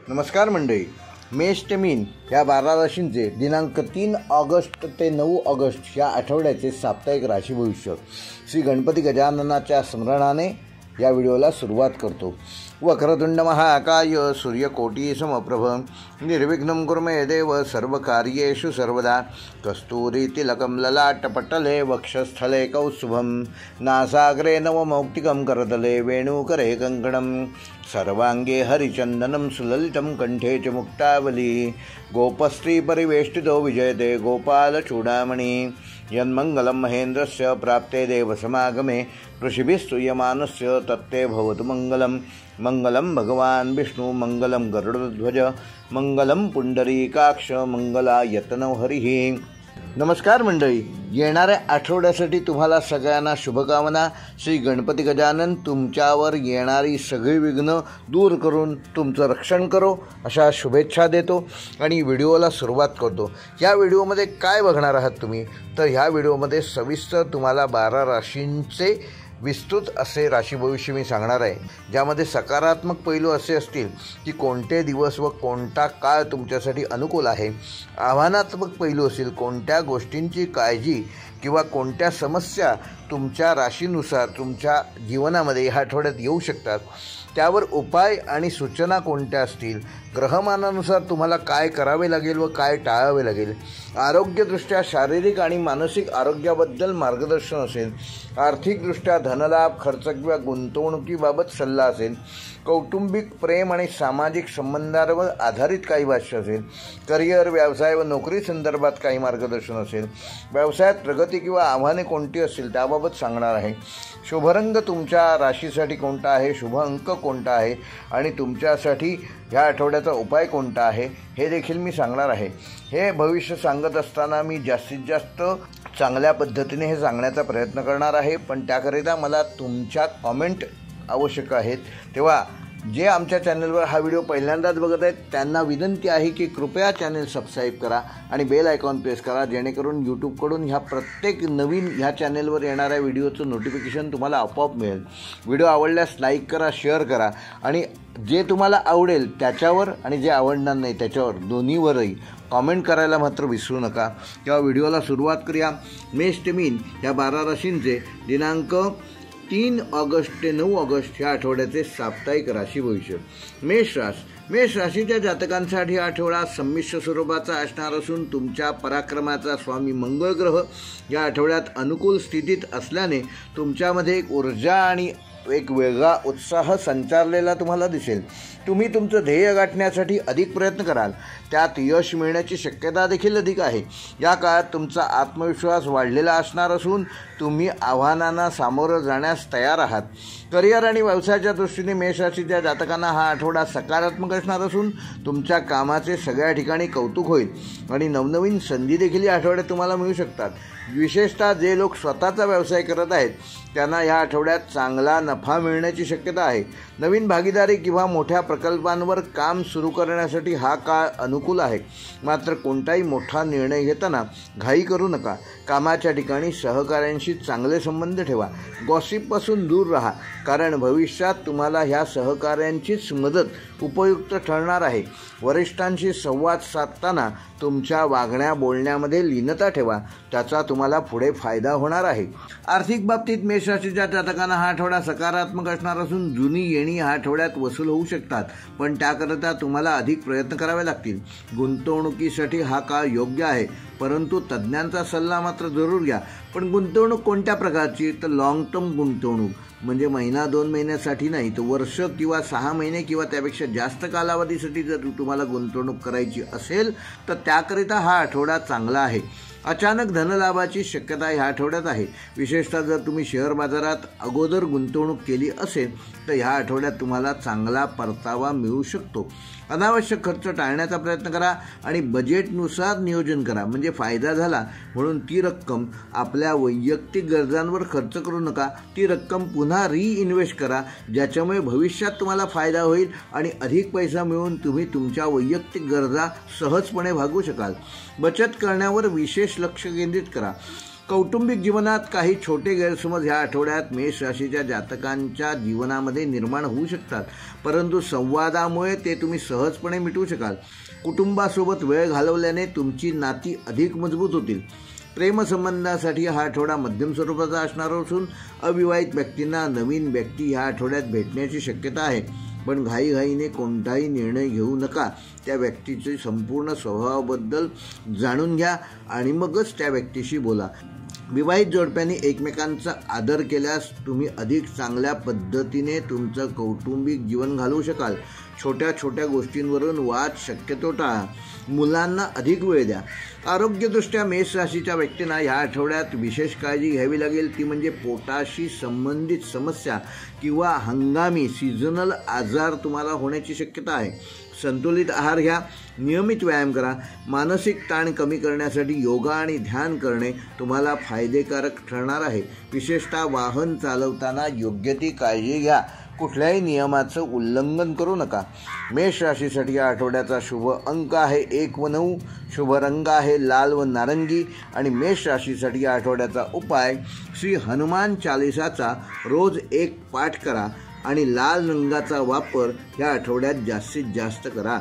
नमस्कार मंडळी, मेष ते मीन या 12 राशींचे दिनांक 3 ऑगस्ट ते 9 ऑगस्ट या आठवड्याचे साप्ताहिक राशी भविष्य श्री गणपती गजाननाच्या स्मरणाने या व्हिडिओला सुरुवात करतो. वक्रतुंड महाकाय सूर्यकोटी समप्रभ निर्विघ्नं कुरु मे देव सर्वकार्येषु सर्वदा. कस्तूरी तिलकं ललाटपटले वक्षस्थले कौस्तुभं नासाग्रे नवमौक्तिकं करतले वेणुकरे कङ्कणं सर्वांगे हरिचन्दनं सुललितं कंठे च मुक्तावली. गोपस्त्री परिवेष्टितो विजयते गोपालचूडामणि. यन्मङ्गलं महेन्द्रस्य प्राप्ते देवसमागमे ऋषिभिस्तूयमानस्य तत्ते भवतु मङ्गलं. मंगलम भगवान विष्णु मंगलम गरुडध्वज मंगलम पुंडरीकाक्ष मंगलायतनव हरिः. नमस्कार मंडळी, येणाऱ्या आठवड्यासाठी तुम्हाला सगळ्यांना शुभकामना. श्री गणपती गजानन तुमच्यावर येणारी सगळी विघ्न दूर करून तुमचं रक्षण करो अशा शुभेच्छा देतो आणि व्हिडिओला सुरुवात करतो. या व्हिडिओमध्ये काय बघणार आहात तुम्ही, तर ह्या व्हिडिओमध्ये सविस्तर तुम्हाला 12 राशींचे विस्तृत असे राशी भविष्य मी सांगणार आहे, ज्यामध्ये सकारात्मक पैलू असे असतील की कोणते दिवस व कोणता काळ तुमच्यासाठी अनुकूल आहे. आव्हानात्मक पैलू असतील कोणत्या गोष्टींची काळजी किंवा कोणत्या समस्या तुमच्या राशीनुसार तुमच्या जीवनामध्ये ह्या आठवड्यात येऊ शकतात, त्यावर उपाय आणि सूचना कोणत्या असतील, ग्रहमानानुसार तुम्हाला काय करावे लागेल व काय टाळावे लागेल, आरोग्यदृष्ट्या शारीरिक आणि मानसिक आरोग्याबद्दल मार्गदर्शन असेल, आर्थिकदृष्ट्या धनलाभ खर्च किंवा गुंतवणुकीबाबत सल्ला असेल, कौटुंबिक प्रेम आणि सामाजिक संबंधांवर आधारित काही भाष्य असेल, करिअर व्यवसाय व नोकरी संदर्भात काही मार्गदर्शन असेल, व्यवसायात प्रगती किंवा आव्हाने कोणती असतील त्याबाबत सांगणार आहे. शुभरंग तुमच्या राशीसाठी कोणता आहे, शुभ अंक कोणता आहे आणि तुमच्यासाठी ह्या आठवड्याचा उपाय कोणता आहे हे देखील मी सांगणार आहे. हे भविष्य सांगत असताना मी जास्तीत जास्त चांगल्या पद्धतीने हे सांगण्याचा प्रयत्न करणार आहे, पण त्याकरिता मला तुमच्या कॉमेंट आवश्यक आहेत. तेव्हा जे आमच्या चॅनलवर हा व्हिडिओ पहिल्यांदाच बघत आहेत त्यांना विनंती आहे की कृपया चॅनल सबस्क्राईब करा आणि बेल आयकॉन प्रेस करा, जेणेकरून यूट्यूबकडून ह्या प्रत्येक नवीन ह्या चॅनलवर येणाऱ्या व्हिडिओचं नोटिफिकेशन तुम्हाला आपोआप मिळेल. व्हिडिओ आवडल्यास लाईक करा, शेअर करा आणि जे तुम्हाला आवडेल त्याच्यावर आणि जे आवडणार नाही त्याच्यावर दोन्हीवरही कॉमेंट करायला मात्र विसरू नका. किंवा व्हिडिओला सुरुवात करूया. मेष ते मीन या 12 राशींचे दिनांक 3 ऑगस्ट ते 9 ऑगस्ट या आठवड्याचे साप्ताहिक राशी भविष्य. मेष राशीच्या जातकांसाठी हा आठवडा संमिश्र स्वरूपाचा असणार असून तुमच्या पराक्रमाचा स्वामी मंगळ ग्रह या आठवड्यात अनुकूल स्थितीत असल्याने तुमच्यामध्ये एक ऊर्जा आणि एक वेगळा उत्साह संचारलेला तुम्हाला दिसेल. तुम्ही तुमचं ध्येय गाठण्यासाठी अधिक प्रयत्न कराल, त्यात यश मिळण्याची शक्यता देखील अधिक आहे. या काळात तुमचा आत्मविश्वास वाढलेला असणार असून तुम्ही आव्हानांना सामोरं जाण्यास तयार आहात. करिअर आणि व्यवसायाच्या दृष्टीने मेष राशीच्या जातकांना हा आठवडा सकारात्मक असणार असून तुमच्या कामाचे सगळ्या ठिकाणी कौतुक होईल आणि नवनवीन संधी देखील या आठवड्यात तुम्हाला मिळू शकतात. विशेषतः जे लोक स्वतःचा व्यवसाय करत आहेत त्यांना या आठवड्यात चांगला नफा मिळण्याची शक्यता आहे. नवीन भागीदारी किंवा मोठ्या प्रकल्पांवर काम सुरू करण्यासाठी हा काळ अनुकूल आहे. मात्र कोणताही मोठा निर्णय घेताना घाई करू नका. कामाच्या ठिकाणी सहकाऱ्यांशी चांगले संबंध ठेवा. गॉसिपपासून दूर राहा, कारण भविष्यात तुम्हाला ह्या सहकाऱ्यांचीच मदत उपयुक्त ठरणार आहे. वरिष्ठांशी संवाद साधताना तुमच्या वागण्या बोलण्यामध्ये लीनता ठेवा, त्याचा तुम्हाला पुढे फायदा होणार आहे. आर्थिक बाबतीत मेष राशीच्या जातकांना हा आठवडा सकारात्मक असणार असून जुनी येणी ह्या आठवड्यात वसूल होऊ शकतात, पण त्याकरता तुम्हाला अधिक प्रयत्न करावे लागतील. गुंतवणुकीसाठी हा काळ योग्य आहे, परंतु तज्ज्ञांचा सल्ला मात्र जरूर घ्या. पण गुंतवणूक कोणत्या प्रकारची, तर लॉंग टर्म गुंतवणूक, म्हणजे महिना 2 महिन्यासाठी नाही, तर वर्ष किंवा 6 महिने किंवा त्यापेक्षा जास्त कालावधीसाठी जर तुम्हाला गुंतवणूक करायची असेल तर त्याकरिता हा आठवडा चांगला आहे. अचानक धनलाभाची शक्यता ह्या आठवड्यात आहे. विशेषतः जर तुम्ही शेअर बाजारात अगोदर गुंतवणूक केली असेल तर ह्या आठवड्यात तुम्हाला चांगला परतावा मिळू शकतो. अनावश्यक खर्च टाळण्याचा प्रयत्न करा आणि बजेटनुसार नियोजन करा, म्हणजे फायदा झाला म्हणून ती रक्कम आपल्या वैयक्तिक गरजांवर खर्च करू नका. ती रक्कम पुन्हा इन्व्हेस्ट करा, ज्याच्यामुळे भविष्यात तुम्हाला फायदा होईल आणि अधिक पैसा मिळवून तुम्ही तुमच्या वैयक्तिक गरजा सहजपणे भागवू शकाल. बचत करण्यावर विशेष लक्ष केंद्रित करा. कौटुंबिक जीवनात काही छोटे गैरसमज ह्या आठवड्यात मेष राशीच्या जातकांच्या जीवनामध्ये निर्माण होऊ शकतात, परंतु संवादामुळे ते तुम्ही सहजपणे मिटवू शकाल. कुटुंबासोबत वेळ घालवल्याने तुमची नाती अधिक मजबूत होतील. प्रेमसंबंधासाठी हा आठवडा मध्यम स्वरूपाचा असणार असून अविवाहित व्यक्तींना नवीन व्यक्ती ह्या आठवड्यात भेटण्याची शक्यता आहे. पण घाईघाईने कोणताही निर्णय घेऊ नका. त्या व्यक्तीचे संपूर्ण स्वभावाबद्दल जाणून घ्या आणि मगच त्या व्यक्तीशी बोला. विवाहित जोडप्यांनी एकमेकांचा आदर केल्यास तुम्ही अधिक चांगल्या पद्धतीने तुमचं कौटुंबिक जीवन घालवू शकाल. छोट्या छोट्या गोष्टींवरून वाद शक्यतो टाळा. मुलांना अधिक वेळ द्या. आरोग्यदृष्ट्या मेष राशीच्या व्यक्तींना या आठवड्यात विशेष काळजी घ्यावी लागेल. ती म्हणजे पोटाशी संबंधित समस्या किंवा हंगामी सीझनल आजार तुम्हाला होण्याची शक्यता आहे. संतुलित आहार घ्या, नियमित व्यायाम करा. मानसिक ताण कमी करण्यासाठी योगा आणि ध्यान करणे तुम्हाला फायदेकारक ठरणार आहे. विशेषतः वाहन चालवताना योग्य ती काळजी घ्या. कुठल्याही नियमाचं उल्लंघन करू नका. मेष राशीसाठी या आठवड्याचा शुभ अंक आहे 1 व 9. शुभ रंग आहे लाल व नारंगी. आणि मेष राशीसाठी या आठवड्याचा उपाय श्री हनुमान चालिसाचा रोज 1 पाठ करा आणि लाल रंगाचा वापर या आठवड्यात जास्तीत जास्त करा.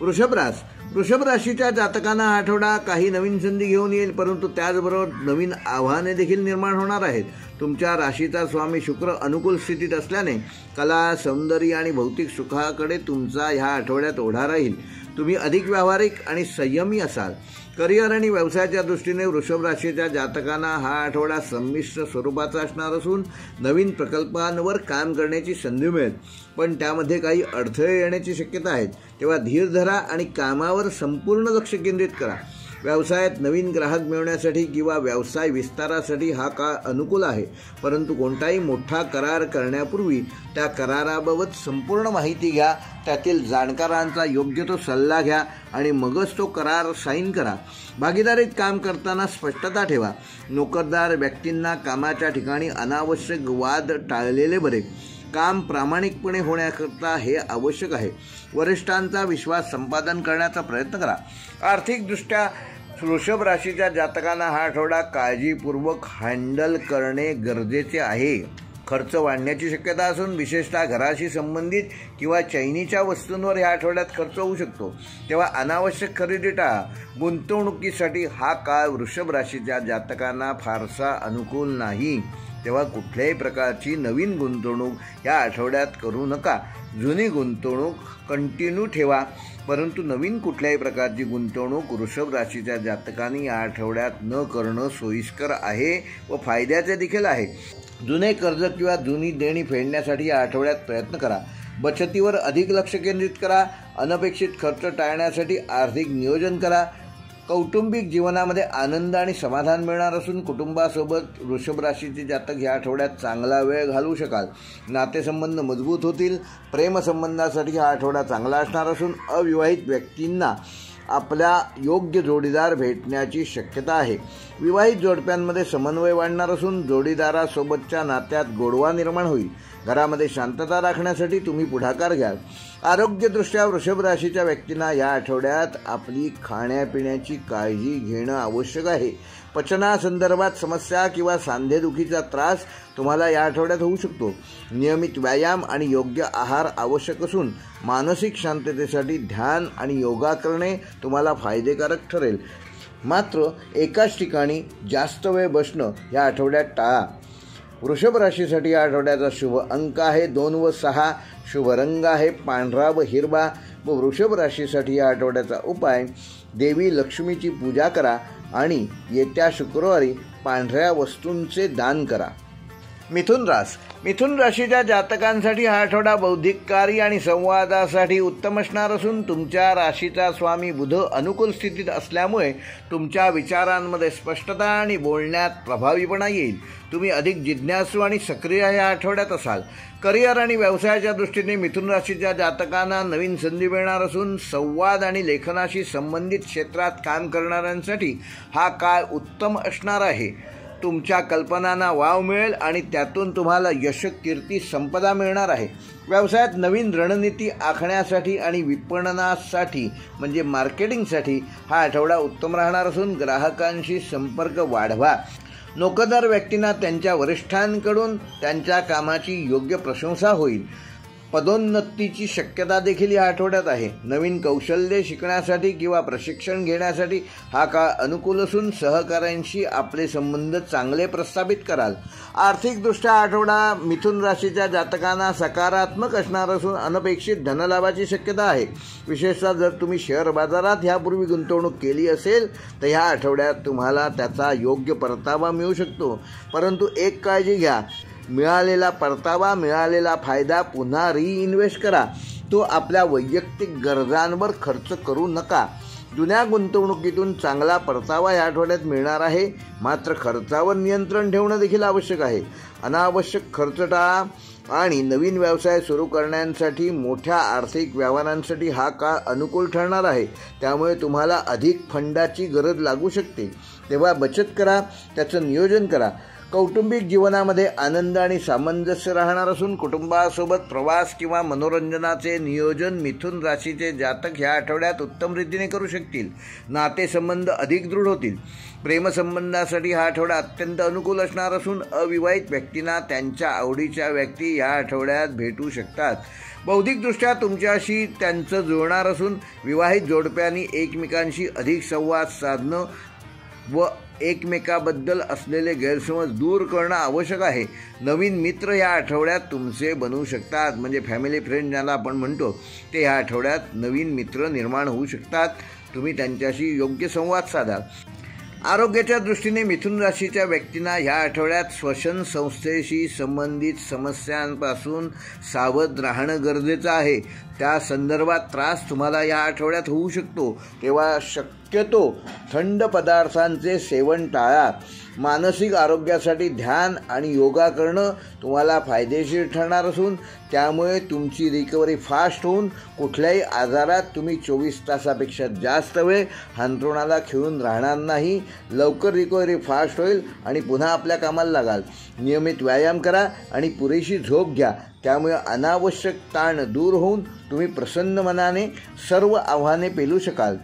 वृषभ राशीच्या जातकांना हा आठवडा काही नवीन संधी घेऊन येईल, परंतु त्याचबरोबर नवीन आव्हाने देखील निर्माण होणार आहेत. तुमच्या राशीचा स्वामी शुक्र अनुकूल स्थितीत असल्याने कला, सौंदर्य आणि भौतिक सुखाकडे तुमचा ह्या आठवड्यात ओढा राहील. तुम्ही अधिक व्यावहारिक आणि संयमी असाल. करिअर आणि व्यवसायाच्या दृष्टीने वृषभ राशीच्या जातकांना हा आठवडा संमिश्र स्वरूपाचा असणार असून नवीन प्रकल्पांवर काम करण्याची संधी मिळेल, पण त्यामध्ये काही अडथळे येण्याची शक्यता आहे. तेव्हा धीर धरा आणि कामावर संपूर्ण लक्ष केंद्रित करा. व्यवसायात नवीन ग्राहक मिळवण्यासाठी किंवा व्यवसाय विस्तारासाठी हा काळ अनुकूल आहे, परंतु कोणताही मोठा करार करण्यापूर्वी त्या कराराबाबत संपूर्ण माहिती घ्या. त्यातील जाणकारांचा योग्य तो सल्ला घ्या आणि मगच तो करार साईन करा. भागीदारीत काम करताना स्पष्टता ठेवा. नोकरदार व्यक्तींना कामाच्या ठिकाणी अनावश्यक वाद टाळलेले बरे. काम प्रामाणिकपणे होण्याकरता हे आवश्यक आहे. वरिष्ठांचा विश्वास संपादन करण्याचा प्रयत्न करा. आर्थिकदृष्ट्या वृषभ राशीच्या जातकांना हा आठवडा काळजीपूर्वक हँडल करणे गरजेचे आहे. खर्च वाढण्याची शक्यता असून विशेषतः घराशी संबंधित किंवा चैनीच्या वस्तूंवर ह्या आठवड्यात खर्च होऊ शकतो. तेव्हा अनावश्यक खरेदी टाळा. गुंतवणुकीसाठी हा काळ वृषभ राशीच्या जातकांना फारसा अनुकूल नाही. तेव्हा कुठल्याही प्रकारची नवीन गुंतवणूक या आठवड्यात करू नका. जुनी गुंतवणूक कंटिन्यू ठेवा, परंतु नवीन कुठल्याही प्रकारची गुंतवणूक वृषभ राशीच्या जातकांनी या आठवड्यात न करणं सोयीस्कर आहे व फायद्याचे देखील आहे. जुने कर्ज किंवा जुनी देणी फेडण्यासाठी या आठवड्यात प्रयत्न करा. बचतीवर अधिक लक्ष केंद्रित करा. अनपेक्षित खर्च टाळण्यासाठी आर्थिक नियोजन करा. कौटुंबिक जीवनामध्ये आनंद आणि समाधान मिळणार असून कुटुंबासोबत वृषभ राशीचे जातक या आठवड्यात चांगला वेळ घालवू शकाल. नातेसंबंध मजबूत होतील. प्रेमसंबंधासाठी हा आठवडा चांगला असणार असून अविवाहित व्यक्तींना आपल्या योग्य जोडीदार भेटण्याची शक्यता आहे. विवाहित जोडप्यांमध्ये समन्वय वाढणार असून जोडीदारासोबतच्या नात्यात गोडवा निर्माण होईल. घरामध्ये शांतता राखण्यासाठी तुम्ही पुढाकार घ्याल. आरोग्यदृष्ट्या वृषभ राशीच्या व्यक्तींना या आठवड्यात आपली खाण्यापिण्याची काळजी घेणं आवश्यक आहे. पचनासंदर्भात समस्या किंवा सांधेदुखीचा त्रास तुम्हाला या आठवड्यात होऊ शकतो. नियमित व्यायाम आणि योग्य आहार आवश्यक असून मानसिक शांततेसाठी ध्यान आणि योगा करणे तुम्हाला फायदेकारक ठरेल. मात्र एकाच ठिकाणी जास्त वेळ बसणं या आठवड्यात टाळा. वृषभ राशीसाठी या आठवड्याचा शुभ अंक आहे 2 व 6. शुभ रंग आहे पांढरा व हिरवा. व वृषभ राशीसाठी या आठवड्याचा उपाय देवी लक्ष्मीची पूजा करा आणि येत्या शुक्रवारी पांढऱ्या वस्तूंचे दान करा. मिथुन राशीच्या जातकांसाठी हा आठवडा बौद्धिक कार्य आणि संवादासाठी उत्तम असणार असून तुमच्या राशीचा स्वामी बुध अनुकूल स्थितीत असल्यामुळे तुमच्या विचारांमध्ये स्पष्टता आणि बोलण्यात प्रभावीपणा येईल. तुम्ही अधिक जिज्ञासू आणि सक्रिय या आठवड्यात असाल. करिअर आणि व्यवसायाच्या दृष्टीने मिथुन राशीच्या जातकांना नवीन संधी मिळणार असून संवाद आणि लेखनाशी संबंधित क्षेत्रात काम करणाऱ्यांसाठी हा काळ उत्तम असणार आहे. तुमच्या कल्पनांना वाव मिळेल आणि त्यातून तुम्हाला यश, कीर्ती, संपदा मिळणार आहे. व्यवसायात नवीन रणनीती आखण्यासाठी आणि विपणनासाठी म्हणजे मार्केटिंगसाठी हा आठवडा उत्तम राहणार असून ग्राहकांशी संपर्क वाढवा. नोकरदार व्यक्तींना त्यांच्या वरिष्ठांकडून त्यांच्या कामाची योग्य प्रशंसा होईल. पदोन्नतीची शक्यता देखील या आठवड्यात आहे. नवीन कौशल्ये शिकण्यासाठी किंवा प्रशिक्षण घेण्यासाठी हा काळ अनुकूल असून सहकाऱ्यांशी आपले संबंध चांगले प्रस्थापित कराल. आर्थिकदृष्ट्या आठवडा मिथुन राशीच्या जातकांना सकारात्मक असणार असून अनपेक्षित धनलाभाची शक्यता आहे. विशेषतः जर तुम्ही शेअर बाजारात ह्यापूर्वी गुंतवणूक केली असेल तर ह्या आठवड्यात तुम्हाला त्याचा योग्य परतावा मिळू शकतो. परंतु एक काळजी घ्या, मिळालेला परतावा, मिळालेला फायदा पुन्हा रिइन्व्हेस्ट करा. तो आपल्या वैयक्तिक गरजांवर खर्च करू नका. जुन्या गुंतवणुकीतून चांगला परतावा या आठवड्यात मिळणार आहे. मात्र खर्चावर नियंत्रण ठेवणं देखील आवश्यक आहे. अनावश्यक खर्च टाळा आणि नवीन व्यवसाय सुरू करण्यासाठी मोठ्या आर्थिक व्यवहारांसाठी हा काळ अनुकूल ठरणार आहे. त्यामुळे तुम्हाला अधिक फंडाची गरज लागू शकते. तेव्हा बचत करा, त्याचं नियोजन करा. कौटुंबिक जीवनामध्ये आनंद आणि सामंजस्य राहणार असून कुटुंबासोबत प्रवास किंवा मनोरंजनाचे नियोजन मिथुन राशीचे जातक ह्या आठवड्यात उत्तम रीतीने करू शकतील. नातेसंबंध अधिक दृढ होतील. प्रेमसंबंधासाठी हा आठवडा अत्यंत अनुकूल असणार असून अविवाहित व्यक्तींना त्यांच्या आवडीच्या व्यक्ती या आठवड्यात भेटू शकतात. बौद्धिकदृष्ट्या तुमच्याशी त्यांचं जुळणार असून विवाहित जोडप्यांनी एकमेकांशी अधिक संवाद साधणं व एकमेकाबद्दल असलेले गैरसमज दूर करणं आवश्यक आहे. नवीन मित्र या आठवड्यात तुमचे बनवू शकतात. म्हणजे फॅमिली फ्रेंड ज्याला आपण म्हणतो ते ह्या आठवड्यात नवीन मित्र निर्माण होऊ शकतात. तुम्ही त्यांच्याशी योग्य संवाद साधा. आरोग्याच्या दृष्टीने मिथुन राशीच्या व्यक्तींना ह्या आठवड्यात श्वसन संस्थेशी संबंधित समस्यांपासून सावध राहणं गरजेचं आहे. त्या संदर्भात त्रास तुम्हाला या आठवड्यात होऊ शकतो. तेव्हा शक्यतो थंड पदार्थांचे सेवन टाळा. मानसिक आरोग्यासाठी ध्यान आणि योगा करणं तुम्हाला फायदेशीर ठरणार असून त्यामुळे तुमची रिकव्हरी फास्ट होऊन कुठल्याही आजारात तुम्ही 24 तासापेक्षा जास्त वेळ अंथरुणाला खिळून राहणार नाही. लवकर रिकव्हरी फास्ट होईल आणि पुन्हा आपल्या कामाला लागाल. नियमित व्यायाम करा आणि पुरेशी झोप घ्या. त्यामुळे अनावश्यक ताण दूर होऊन तुम्ही प्रसन्न मनाने सर्व आव्हाने पेलू शकाल.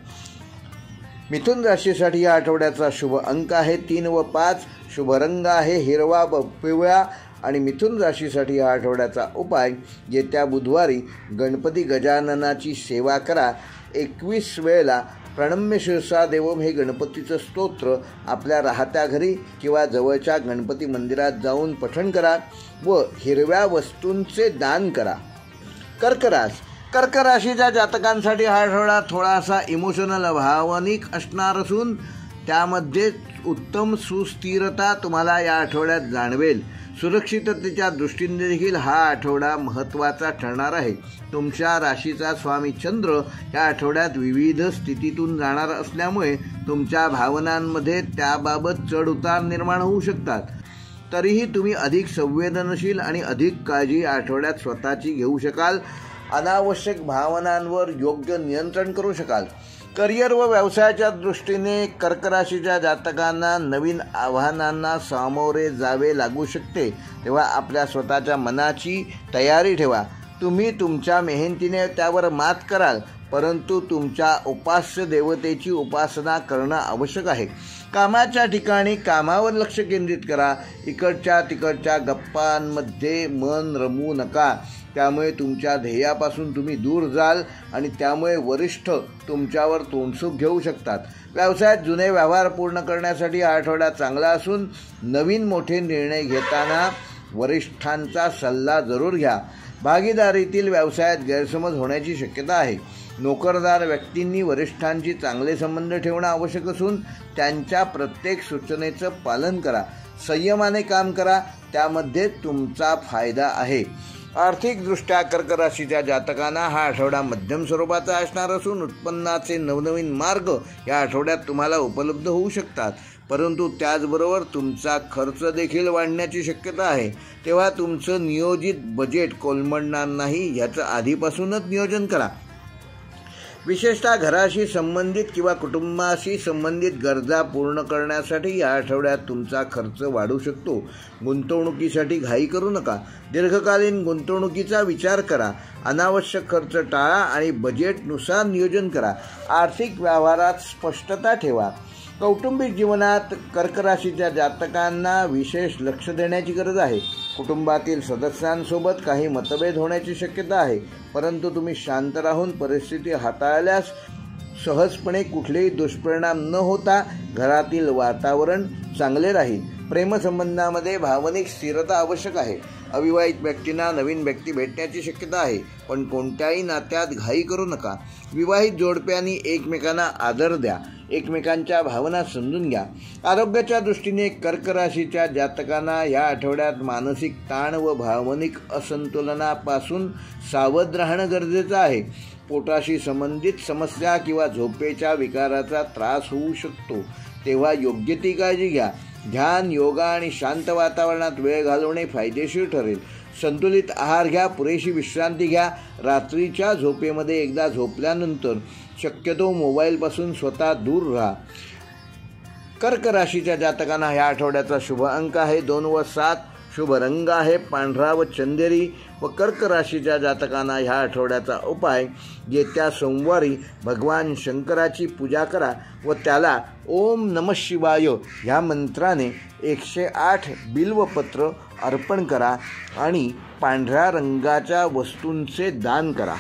मिथुन राशीसाठी या आठवड्याचा शुभ अंक आहे 3 व 5. शुभ रंग आहे हिरवा व पिवळा. आणि मिथुन राशीसाठी या आठवड्याचा उपाय, येत्या बुधवारी गणपती गजाननाची सेवा करा. 21 वेळेला प्रणम्य शिरसा देवम हे गणपतीचं स्तोत्र आपल्या राहत्या घरी किंवा जवळच्या गणपती मंदिरात जाऊन पठण करा व हिरव्या वस्तूंचे दान करा. कर्क राशीच्या जातकांसाठी हा आठवडा थोडासा इमोशनल भावनिक असणार असून त्यामध्ये उत्तम सुस्थिरता तुम्हाला या आठवड्यात जाणवेल. सुरक्षिततेच्या दृष्टीने देखील हा आठवडा महत्त्वाचा ठरणार आहे. तुमच्या राशीचा स्वामी चंद्र या आठवड्यात विविध स्थितीतून जाणार असल्यामुळे तुमच्या भावनांमध्ये त्याबाबत चढउतार निर्माण होऊ शकतात. तरीही तुम्ही अधिक संवेदनशील आणि अधिक काळजी आठवड्यात स्वतःची घेऊ शकाल. अनावश्यक भावनांवर योग्य नियंत्रण करू शकाल. करिअर व व्यवसायाच्या दृष्टीने कर्क राशीच्या जातकांना नवीन आव्हानांना सामोरे जावे लागू शकते. तेव्हा आपल्या स्वतःच्या मनाची तयारी ठेवा. तुम्ही तुमच्या मेहनतीने त्यावर मात कराल. परंतु तुमच्या उपास्य देवतेची उपासना करणं आवश्यक आहे. कामाच्या ठिकाणी कामावर लक्ष केंद्रित करा. इकडच्या तिकडच्या गप्पांमध्ये मन रमवू नका. त्यामुळे तुमच्या ध्येयापासून तुम्ही दूर जाल आणि त्यामुळे वरिष्ठ तुमच्यावर तोंडसूक घेऊ शकतात. व्यवसायात जुने व्यवहार पूर्ण करण्यासाठी हा आठवडा चांगला असून नवीन मोठे निर्णय घेताना वरिष्ठांचा सल्ला जरूर घ्या. भागीदारीतील व्यवसायात गैरसमज होण्याची शक्यता आहे. नोकरदार व्यक्तींनी वरिष्ठांशी चांगले संबंध ठेवणं आवश्यक असून त्यांच्या प्रत्येक सूचनेचं पालन करा. संयमाने काम करा, त्यामध्ये तुमचा फायदा आहे. आर्थिकदृष्ट्या कर्क राशीच्या जातकांना हा आठवडा मध्यम स्वरूपाचा असणार असून उत्पन्नाचे नवनवीन मार्ग या आठवड्यात तुम्हाला उपलब्ध होऊ शकतात. परंतु त्याचबरोबर तुमचा खर्च देखील वाढण्याची शक्यता आहे. तेव्हा तुमचं नियोजित बजेट कोलमडणार नाही याचं आधीपासूनच नियोजन करा. विशेषतः घराशी संबंधित किंवा कुटुंबाशी संबंधित गरजा पूर्ण करण्यासाठी या आठवड्यात तुमचा खर्च वाढू शकतो. गुंतवणुकीसाठी घाई करू नका. दीर्घकालीन गुंतवणुकीचा विचार करा. अनावश्यक खर्च टाळा आणि बजेटनुसार नियोजन करा. आर्थिक व्यवहारात स्पष्टता ठेवा. कौटुंबिक जीवनात कर्क राशीच्या जातकांना विशेष लक्ष देण्याची गरज आहे. कुटुंबातील सदस्यांसोबत काही मतभेद होण्याची शक्यता आहे, परंतु तुम्ही शांत राहून परिस्थिती हाताळल्यास सहजपणे कुठलेही दुष्परिणाम न होता घरातील वातावरण चांगले राहील. प्रेमसंबंधामध्ये भावनिक स्थिरता आवश्यक आहे. अविवाहित व्यक्तींना नवीन व्यक्ती भेटण्याची शक्यता आहे, पण कोणत्याही नात्यात घाई करू नका. विवाहित जोडप्यांनी एकमेकांना आदर द्या, एकमेकांच्या भावना समजून घ्या. आरोग्याच्या दृष्टीने कर्क राशीच्या जातकांना या आठवड्यात मानसिक ताण व भावनिक असंतुलनापासून सावध राहणं गरजेचं आहे. पोटाशी संबंधित समस्या किंवा झोपेच्या विकाराचा त्रास होऊ शकतो, तेव्हा योग्य ती काळजी घ्या. ध्यान, योगा आणि शांत वातावरणात वेळ घालवणे फायदेशीर ठरेल. संतुलित आहार घ्या, पुरेशी विश्रांती घ्या. रात्रीच्या झोपेमध्ये एकदा झोपल्यानंतर शक्यतो मोबाईलपासून स्वतः दूर राहा. कर्क राशीच्या जातकांना ह्या आठवड्याचा शुभ अंक आहे 2 व 7. शुभ रंग आहे पांढरा व चंदेरी. व कर्क राशीच्या जातकांना ह्या आठवड्याचा उपाय, येत्या सोमवारी भगवान शंकराची पूजा करा व त्याला ओम नमः शिवाय ह्या मंत्राने 108 बिल्वपत्र अर्पण करा आणि पांढऱ्या रंगाच्या वस्तूंचे दान करा.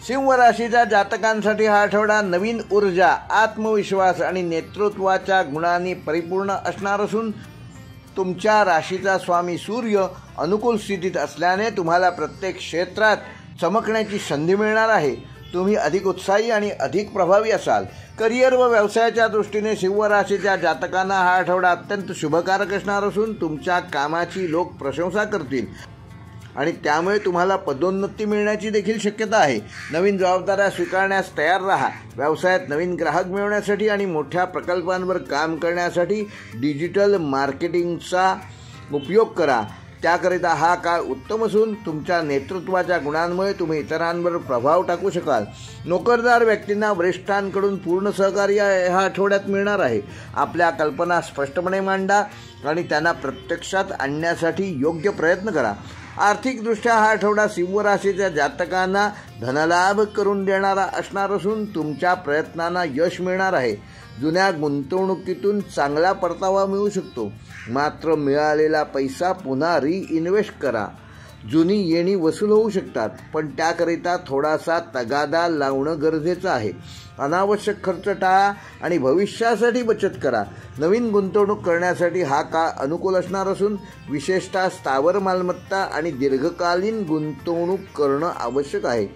सिंह राशीच्या जातकांसाठी हा आठवडा नवीन ऊर्जा, आत्मविश्वास आणि नेतृत्वाच्या गुणांनी परिपूर्ण असणार असून तुमच्या राशीचा स्वामी सूर्य अनुकूल स्थितीत असल्याने तुम्हाला प्रत्येक क्षेत्रात चमकण्याची संधी मिळणार आहे. तुम्ही अधिक उत्साही आणि अधिक प्रभावी असाल. करिअर व व्यवसायाच्या दृष्टीने सिंह राशीच्या जातकांना हा आठवडा अत्यंत शुभकारक असणार असून तुमच्या कामाची लोक प्रशंसा करतील आणि त्यामुळे तुम्हाला पदोन्नती मिळण्याची देखील शक्यता आहे. नवीन जबाबदाऱ्या स्वीकारण्यास तयार राहा. व्यवसायात नवीन ग्राहक मिळवण्यासाठी आणि मोठ्या प्रकल्पांवर काम करण्यासाठी डिजिटल मार्केटिंगचा उपयोग करा. त्याकरिता हा काळ उत्तम असून तुमच्या नेतृत्वाच्या गुणांमुळे तुम्ही इतरांवर प्रभाव टाकू शकाल. नोकरदार व्यक्तींना वरिष्ठांकडून पूर्ण सहकार्य ह्या आठवड्यात मिळणार आहे. आपल्या कल्पना स्पष्टपणे मांडा आणि त्यांना प्रत्यक्षात आणण्यासाठी योग्य प्रयत्न करा. आर्थिकदृष्ट्या हा आठवडा सिंह राशीच्या जातकांना धनलाभ करून देणारा असणार असून तुमच्या प्रयत्नांना यश मिळणार आहे. जुन्या गुंतवणुकीतून चांगला परतावा मिळू शकतो, मात्र मिळालेला पैसा पुन्हा रिइन्व्हेस्ट करा. जुनी येणी वसूल होऊ शकतात, पण त्याकरिता थोडासा तगादा लावणं गरजेचं आहे. अनावश्यक खर्च टाळा आणि भविष्यासाठी बचत करा. नवीन गुंतवणूक करण्यासाठी हा काळ अनुकूल असणार असून विशेषतः स्थावर मालमत्ता आणि दीर्घकालीन गुंतवणूक करणं आवश्यक आहे.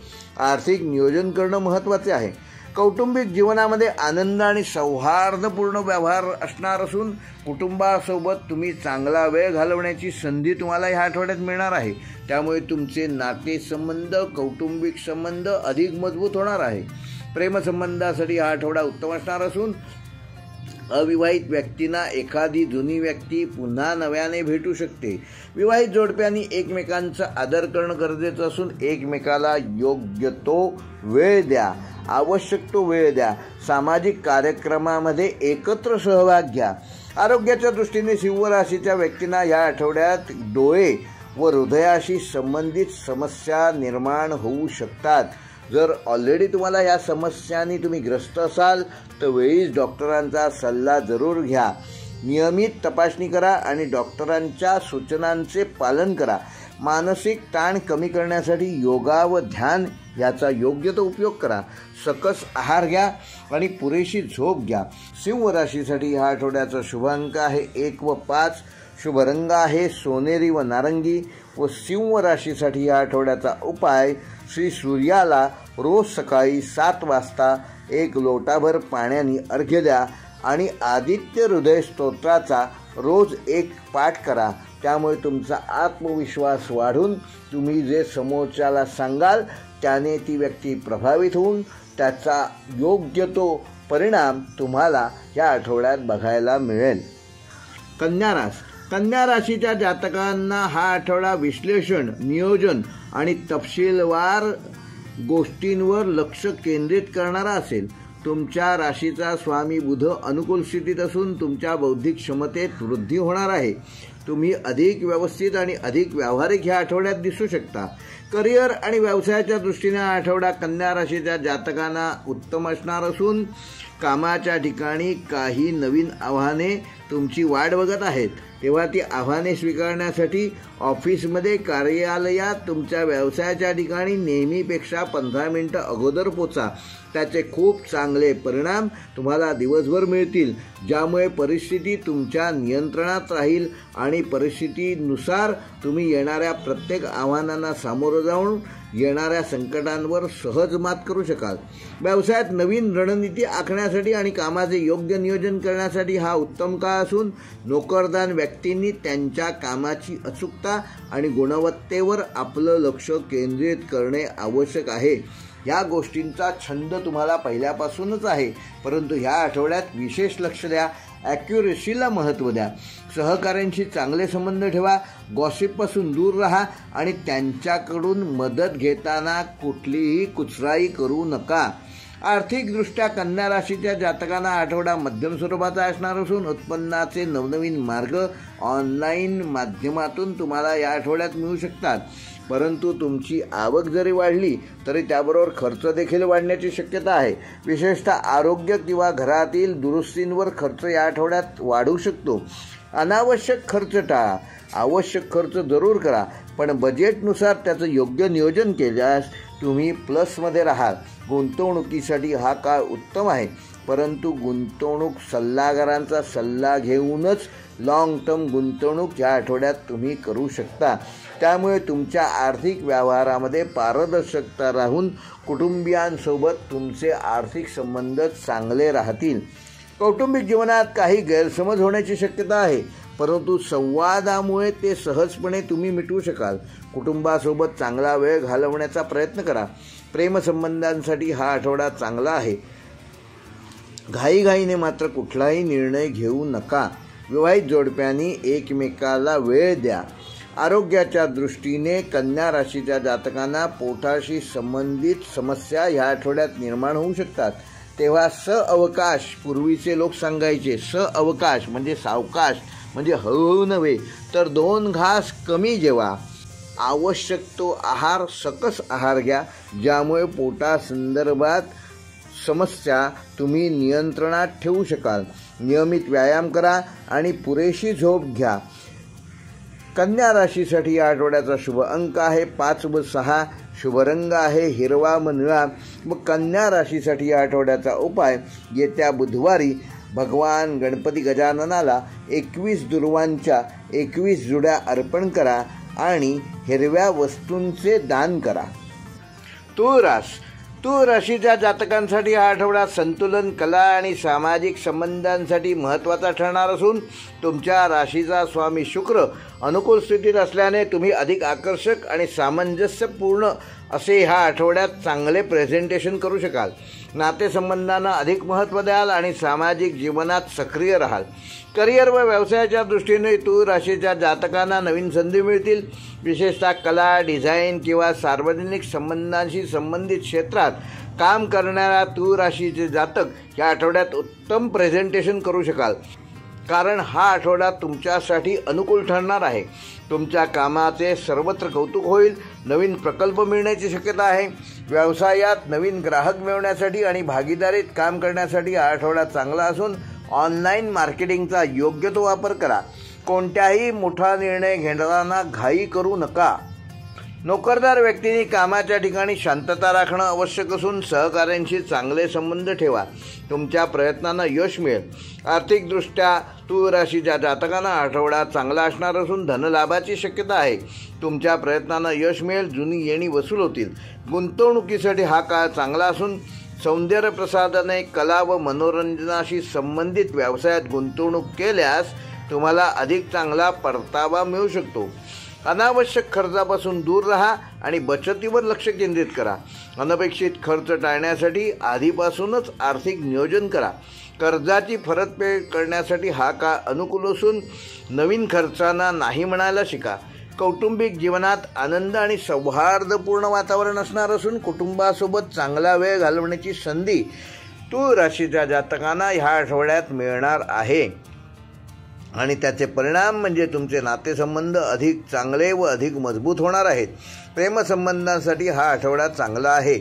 आर्थिक नियोजन करणं महत्त्वाचे आहे. कौटुंबिक जीवनामध्ये आनंद आणि सौहार्दपूर्ण व्यवहार असणार असून कुटुंबासोबत तुम्ही चांगला वेळ घालवण्याची संधी तुम्हाला ह्या आठवड्यात मिळणार आहे. त्यामुळे तुमचे नातेसंबंध, कौटुंबिक संबंध अधिक मजबूत होणार आहे. प्रेमसंबंधासाठी हा आठवडा उत्तम असणार असून अविवाहित व्यक्तींना एखादी जुनी व्यक्ती पुन्हा नव्याने भेटू शकते. विवाहित जोडप्यांनी एकमेकांचा आदर करणं गरजेचं असून एकमेकाला योग्य तो वेळ द्या, आवश्यक तो वेळ द्या. सामाजिक कार्यक्रमामध्ये एकत्र सहभाग घ्या. आरोग्याच्या दृष्टीने सिंह राशीच्या व्यक्तींना या आठवड्यात डोळे व हृदयाशी संबंधित समस्या निर्माण होऊ शकतात. जर ऑलरेडी तुम्हाला या समस्यांनी तुम्ही ग्रस्त असाल तर वेळीच डॉक्टरांचा सल्ला जरूर घ्या. नियमित तपासणी करा आणि डॉक्टरांच्या सूचनांचे पालन करा. मानसिक ताण कमी करण्यासाठी योगा व ध्यान याचा योग्य तो उपयोग करा. सकस आहार घ्या आणि पुरेशी झोप घ्या. सिंह राशीसाठी हा आठवड्याचा शुभ अंक आहे 1 व 5. शुभ रंग आहे सोनेरी व नारंगी. व सिंह राशीसाठी या आठवड्याचा उपाय, श्री सूर्याला रोज सकाळी 7 वाजता 1 लोटाभर पाण्याने अर्घ्य द्या आणि आदित्य हृदय स्तोत्राचा रोज 1 पाठ करा. त्यामुळे तुमचा आत्मविश्वास वाढून तुम्ही जे समोरच्याला सांगाल त्याने ती व्यक्ती प्रभावित होऊन त्याचा योग्य तो परिणाम तुम्हाला या आठवड्यात बघायला मिळेल. कन्या राशीच्या जातकांना हा आठवडा विश्लेषण, नियोजन आणि तपशीलवार गोष्टींवर लक्ष केंद्रित करणारा असेल. तुमच्या राशीचा स्वामी बुध अनुकूल स्थितीत असून तुमच्या बौद्धिक क्षमतेत वृद्धी होणार आहे. तुम्ही अधिक व्यवस्थित आणि अधिक व्यावहारिक ह्या आठवड्यात दिसू शकता. करिअर आणि व्यवसायाच्या दृष्टीने हा आठवडा कन्या राशीच्या जातकांना उत्तम असणार असून कामाच्या ठिकाणी काही नवीन आव्हाने तुमची वाट बघत आहेत, तेव्हा ती आव्हाने स्वीकारण्यासाठी ऑफिसमध्ये, कार्यालयात, तुमच्या व्यवसायाच्या ठिकाणी नेहमीपेक्षा 15 मिनिटं अगोदर पोचा. त्याचे खूप चांगले परिणाम तुम्हाला दिवसभर मिळतील, ज्यामुळे परिस्थिती तुमच्या नियंत्रणात राहील आणि परिस्थितीनुसार तुम्ही येणाऱ्या प्रत्येक आव्हानांना सामोरं जाऊन येणाऱ्या संकटांवर सहज मात करू शकाल. व्यवसायात नवीन रणनीती आखण्यासाठी आणि कामाचे योग्य नियोजन करण्यासाठी हा उत्तम काळ असून नोकरदार व्यक्तींनी त्यांच्या कामाची अचूकता आणि गुणवत्तेवर आपलं लक्ष केंद्रित करणे आवश्यक आहे. या गोष्टींचा छंद तुम्हाला पहिल्यापासूनच आहे, परंतु ह्या आठवड्यात विशेष लक्ष द्या. ॲक्युरेसीला महत्त्व द्या. सहकाऱ्यांशी चांगले संबंध ठेवा. गॉसिपपासून दूर राहा आणि त्यांच्याकडून मदत घेताना कुठलीही कुचराई करू नका. आर्थिकदृष्ट्या कन्या राशीच्या जातकांना आठवडा मध्यम स्वरूपाचा असणार असून उत्पन्नाचे नवनवीन मार्ग ऑनलाईन माध्यमातून तुम्हाला या आठवड्यात मिळू शकतात. परंतु तुमची आवक जरी वाढली तरी त्याबरोबर खर्च देखील वाढण्याची शक्यता आहे. विशेषतः आरोग्य किंवा घरातील दुरुस्तींवर खर्च या आठवड्यात वाढू शकतो. अनावश्यक खर्च टाळा. आवश्यक खर्च जरूर करा, पण बजेटनुसार त्याचं योग्य नियोजन केल्यास तुम्ही प्लसमध्ये राहाल. गुंतवणुकीसाठी हा काळ उत्तम आहे, परंतु गुंतवणूक सल्लागारांचा सल्ला घेऊनच लॉंग टर्म गुंतवणूक या आठवड्यात तुम्ही करू शकता. त्यामुळे तुमच्या आर्थिक व्यवहारामध्ये पारदर्शकता राहून कुटुंबियांसोबत तुमचे आर्थिक संबंध चांगले राहतील. कौटुंबिक जीवनात काही गैरसमज होण्याची शक्यता आहे, परंतु संवादामुळे ते सहजपणे तुम्ही मिटवू शकाल. कुटुंबासोबत चांगला वेळ घालवण्याचा प्रयत्न करा. प्रेमसंबंधांसाठी हा आठवडा चांगला आहे. घाईघाईने मात्र कुठलाही निर्णय घेऊ नका. विवाहित जोडप्यांनी एकमेकाला वेळ द्या. आरोग्याच्या दृष्टीने कन्या राशीच्या जातकांना पोटाशी संबंधित समस्या ह्या आठवड्यात निर्माण होऊ शकतात. तेव्हा अवकाश, पूर्वीचे लोक सांगायचे अवकाश म्हणजे सावकाश, म्हणजे हळूहळू नव्हे तर 2 घास कमी जेवा. आवश्यक तो आहार, सकस आहार घ्या, ज्यामुळे पोटासंदर्भात समस्या तुम्ही नियंत्रणात ठेवू शकाल. नियमित व्यायाम करा आणि पुरेशी झोप घ्या. कन्या राशीसाठी या आठवड्याचा शुभ अंक आहे 5 व 6. शुभ रंग आहे हिरवा व निळा. व कन्या राशीसाठी या आठवड्याचा उपाय, येत्या बुधवारी भगवान गणपती गजाननाला 21 दुर्वांच्या 21 जुड्या अर्पण करा आणि हिरव्या वस्तूंचे दान करा. तूळ राशीच्या जातकांसाठी हा आठवडा संतुलन, कला आणि सामाजिक संबंधांसाठी महत्त्वाचा ठरणार असून तुमच्या राशीचा स्वामी शुक्र अनुकूल स्थितीत असल्याने तुम्ही अधिक आकर्षक आणि सामंजस्यपूर्ण असे ह्या आठवड्यात चांगले प्रेझेंटेशन करू शकाल. नातेसंबंधांना अधिक महत्त्व द्याल आणि सामाजिक जीवनात सक्रिय राहाल. करिअर व व्यवसायाच्या दृष्टीने तूळ राशीच्या जातकांना नवीन संधी मिळतील. विशेषतः कला, डिझाईन किंवा सार्वजनिक संबंधांशी संबंधित क्षेत्रात काम करणाऱ्या तूळ राशीचे जातक या आठवड्यात उत्तम प्रेझेंटेशन करू शकाल, कारण हा आठवडा तुमच्यासाठी अनुकूल ठरणार आहे. तुमच्या कामाचे सर्वत्र कौतुक होईल. नवीन प्रकल्प मिळण्याची शक्यता आहे. व्यवसायात नवीन ग्राहक मिळवण्यासाठी आणि भागीदारीत काम करण्यासाठी हा आठवडा चांगला असून ऑनलाईन मार्केटिंगचा योग्य तो वापर करा. कोणत्याही मोठा निर्णय घेताना घाई करू नका. नोकरदार व्यक्तींनी कामाच्या ठिकाणी शांतता राखणं आवश्यक असून सहकाऱ्यांशी चांगले संबंध ठेवा. तुमच्या प्रयत्नांना यश मिळेल. आर्थिकदृष्ट्या तूळ राशीच्या जातकांना आठवडा चांगला असणार असून धनलाभाची शक्यता आहे. तुमच्या प्रयत्नांना यश मिळेल. जुनी येणी वसूल होतील. गुंतवणुकीसाठी हा काळ चांगला असून सौंदर्य प्रसाधने, कला व मनोरंजनाशी संबंधित व्यवसायात गुंतवणूक केल्यास तुम्हाला अधिक चांगला परतावा मिळू शकतो. अनावश्यक खर्चापासून दूर राहा आणि बचतीवर लक्ष केंद्रित करा. अनपेक्षित खर्च टाळण्यासाठी आधीपासूनच आर्थिक नियोजन करा. कर्जाची परतफेड करण्यासाठी हा काळ अनुकूल असून नवीन खर्चांना नाही म्हणायला शिका. कौटुंबिक जीवनात आनंद आणि सौहार्दपूर्ण वातावरण असणार असून कुटुंबासोबत चांगला वेळ घालवण्याची संधी तूळ राशीच्या जातकांना ह्या आठवड्यात मिळणार आहे आणि त्याचे परिणाम म्हणजे तुमचे नातेसंबंध अधिक चांगले व अधिक मजबूत होणार आहेत. प्रेमसंबंधांसाठी हा आठवडा चांगला आहे.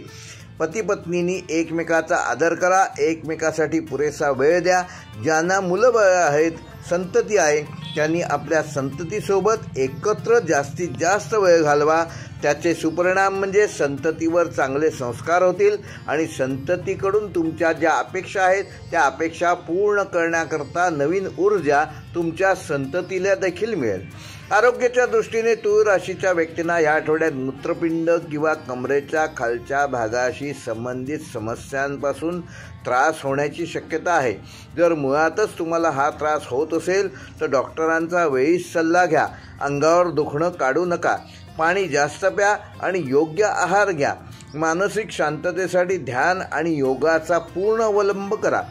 पती पत्नींनी एकमेकाचा आदर करा, एकमेकासाठी पुरेसा वेळ द्या. ज्यांना मुलं आहेत, संतती आहे, त्यांनी आपल्या संततीसोबत एकत्र जास्तीत जास्त वेळ घालवा. त्याचे सुपरिणाम म्हणजे संततीवर चांगले संस्कार होतील आणि संततीकडून तुमच्या ज्या अपेक्षा आहेत त्या अपेक्षा पूर्ण करण्याकरता नवीन ऊर्जा तुमच्या संततीला देखील मिळेल. आरोग्याच्या दृष्टीने तूळ राशीच्या व्यक्तींना या आठवड्यात मूत्रपिंड किंवा कमरेच्या खालच्या भागाशी संबंधित समस्यांपासून त्रास होण्याची शक्यता आहे. जर मुळातच तुम्हाला हा त्रास होत असेल तर डॉक्टरांचा वेळीच सल्ला घ्या. अंगावर दुखणं काढू नका. पाणी जास्त प्या आणि योग्य आहार घ्या. मानसिक शांततेसाठी ध्यान आणि योगाचा पूर्ण अवलंब करा.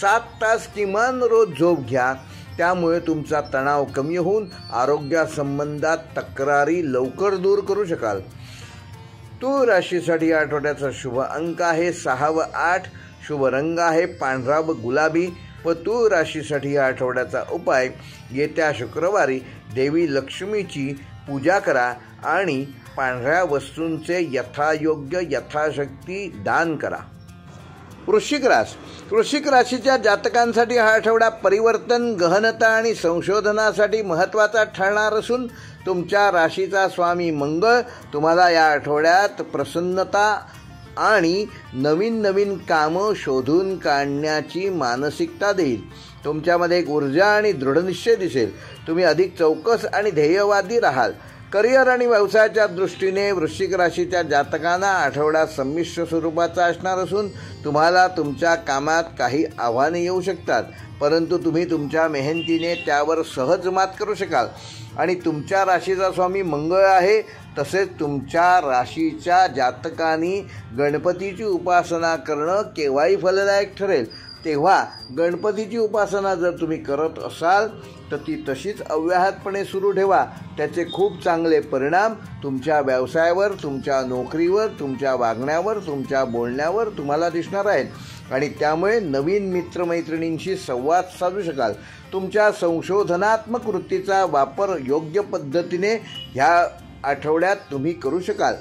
7 तास किमान रोज झोप घ्या. त्यामुळे तुमचा तणाव कमी होऊन आरोग्यासंबंधात तक्रारी लवकर दूर करू शकाल. तूळ राशीसाठी या आठवड्याचा शुभ अंक आहे 6 व 8. शुभ रंग आहे पांढरा व गुलाबी. व तूळ राशीसाठी या आठवड्याचा उपाय, येत्या शुक्रवारी देवी लक्ष्मीची पूजा करा आणि पांढऱ्या वस्तूंचे यथायोग्य यथाशक्ती दान करा. वृश्चिक राशीच्या जातकांसाठी हा आठवडा परिवर्तन, गहनता आणि संशोधनासाठी महत्त्वाचा ठरणार असून तुमच्या राशीचा स्वामी मंगळ तुम्हाला या आठवड्यात प्रसन्नता आणि नवीन कामं शोधून काढण्याची मानसिकता देईल. तुमच्यामध्ये एक ऊर्जा आणि दृढनिश्चय दिसेल. तुम्ही अधिक चौकस आणि ध्येयवादी राहाल. करिअर आणि व्यवसायाच्या दृष्टीने वृश्चिक राशीच्या जातकांना आठवडा संमिश्र स्वरूपाचा असणार असून तुम्हाला तुमच्या कामात काही आव्हाने येऊ शकतात, परंतु तुम्ही तुमच्या मेहनतीने त्यावर सहज मात करू शकाल. आणि तुमच्या राशीचा स्वामी मंगळ आहे. तसेच तुमच्या राशीच्या जातकांनी गणपतीची उपासना करणं केव्हाही फलदायक ठरेल. तेव्हा गणपतीची उपासना जर तुम्ही करत असाल तर ती तशीच अव्याहतपणे सुरू ठेवा. त्याचे खूप चांगले परिणाम तुमच्या व्यवसायावर, तुमच्या नोकरीवर, तुमच्या वागण्यावर, तुमच्या बोलण्यावर तुम्हाला दिसणार आहेत आणि त्यामुळे नवीन मित्रमैत्रिणींशी संवाद साधू शकाल. तुमच्या संशोधनात्मक वृत्तीचा वापर योग्य पद्धतीने ह्या आठवड्यात तुम्ही करू शकाल.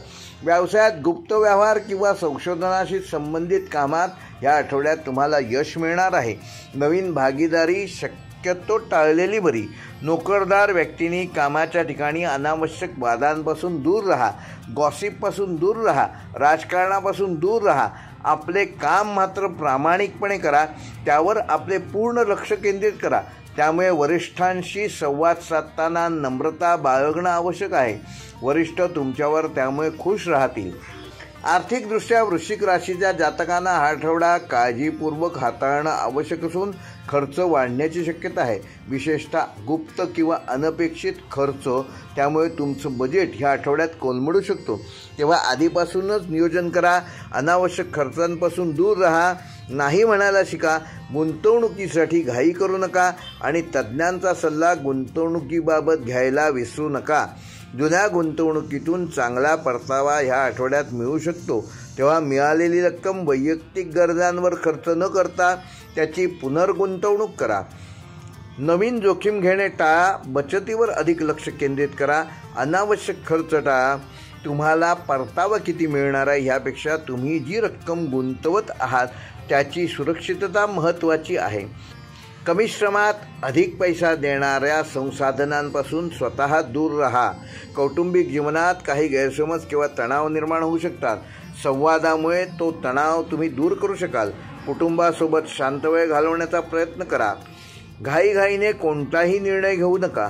व्यवसायात गुप्त व्यवहार किंवा संशोधनाशी संबंधित कामात या आठवड्यात तुम्हाला यश मिळणार आहे. नवीन भागीदारी शक्यतो टाळलेली बरी. नोकरदार व्यक्तींनी कामाच्या ठिकाणी अनावश्यक वादांपासून दूर राहा. गॉसिपपासून दूर राहा. राजकारणापासून दूर राहा. आपले काम मात्र प्रामाणिकपणे करा. त्यावर आपले पूर्ण लक्ष केंद्रित करा. त्यामुळे वरिष्ठांशी संवाद साधताना नम्रता बाळगणं आवश्यक आहे. वरिष्ठ तुमच्यावर त्यामुळे खुश राहतील. आर्थिकदृष्ट्या वृश्चिक राशीच्या जातकांना हा आठवडा काळजीपूर्वक हाताळणं आवश्यक असून खर्च वाढण्याची शक्यता आहे, विशेषतः गुप्त किंवा अनपेक्षित खर्च. त्यामुळे तुमचं बजेट ह्या आठवड्यात कोलमडू शकतो. तेव्हा आधीपासूनच नियोजन करा. अनावश्यक खर्चांपासून दूर राहा. नाही म्हणायला शिका. गुंतवणुकीसाठी घाई करू नका आणि तज्ज्ञांचा सल्ला गुंतवणुकीबाबत घ्यायला विसरू नका. जुन्या गुंतवणुकीतून चांगला परतावा ह्या आठवड्यात मिळू शकतो. तेव्हा मिळालेली रक्कम वैयक्तिक गरजांवर खर्च न करता त्याची पुनर्गुंतवणूक करा. नवीन जोखीम घेणे टाळा. बचतीवर अधिक लक्ष केंद्रित करा. अनावश्यक खर्च टाळा. तुम्हाला परतावा किती मिळणार आहे ह्यापेक्षा तुम्ही जी रक्कम गुंतवत आहात त्याची सुरक्षितता महत्त्वाची आहे. कमी श्रमात अधिक पैसा देणाऱ्या संसाधनांपासून स्वतः दूर राहा. कौटुंबिक जीवनात काही गैरसमज किंवा तणाव निर्माण होऊ शकतात. संवादामुळे तो तणाव तुम्ही दूर करू शकाल. कुटुंबासोबत शांत वेळ घालवण्याचा प्रयत्न करा. घाईघाईने कोणताही निर्णय घेऊ नका.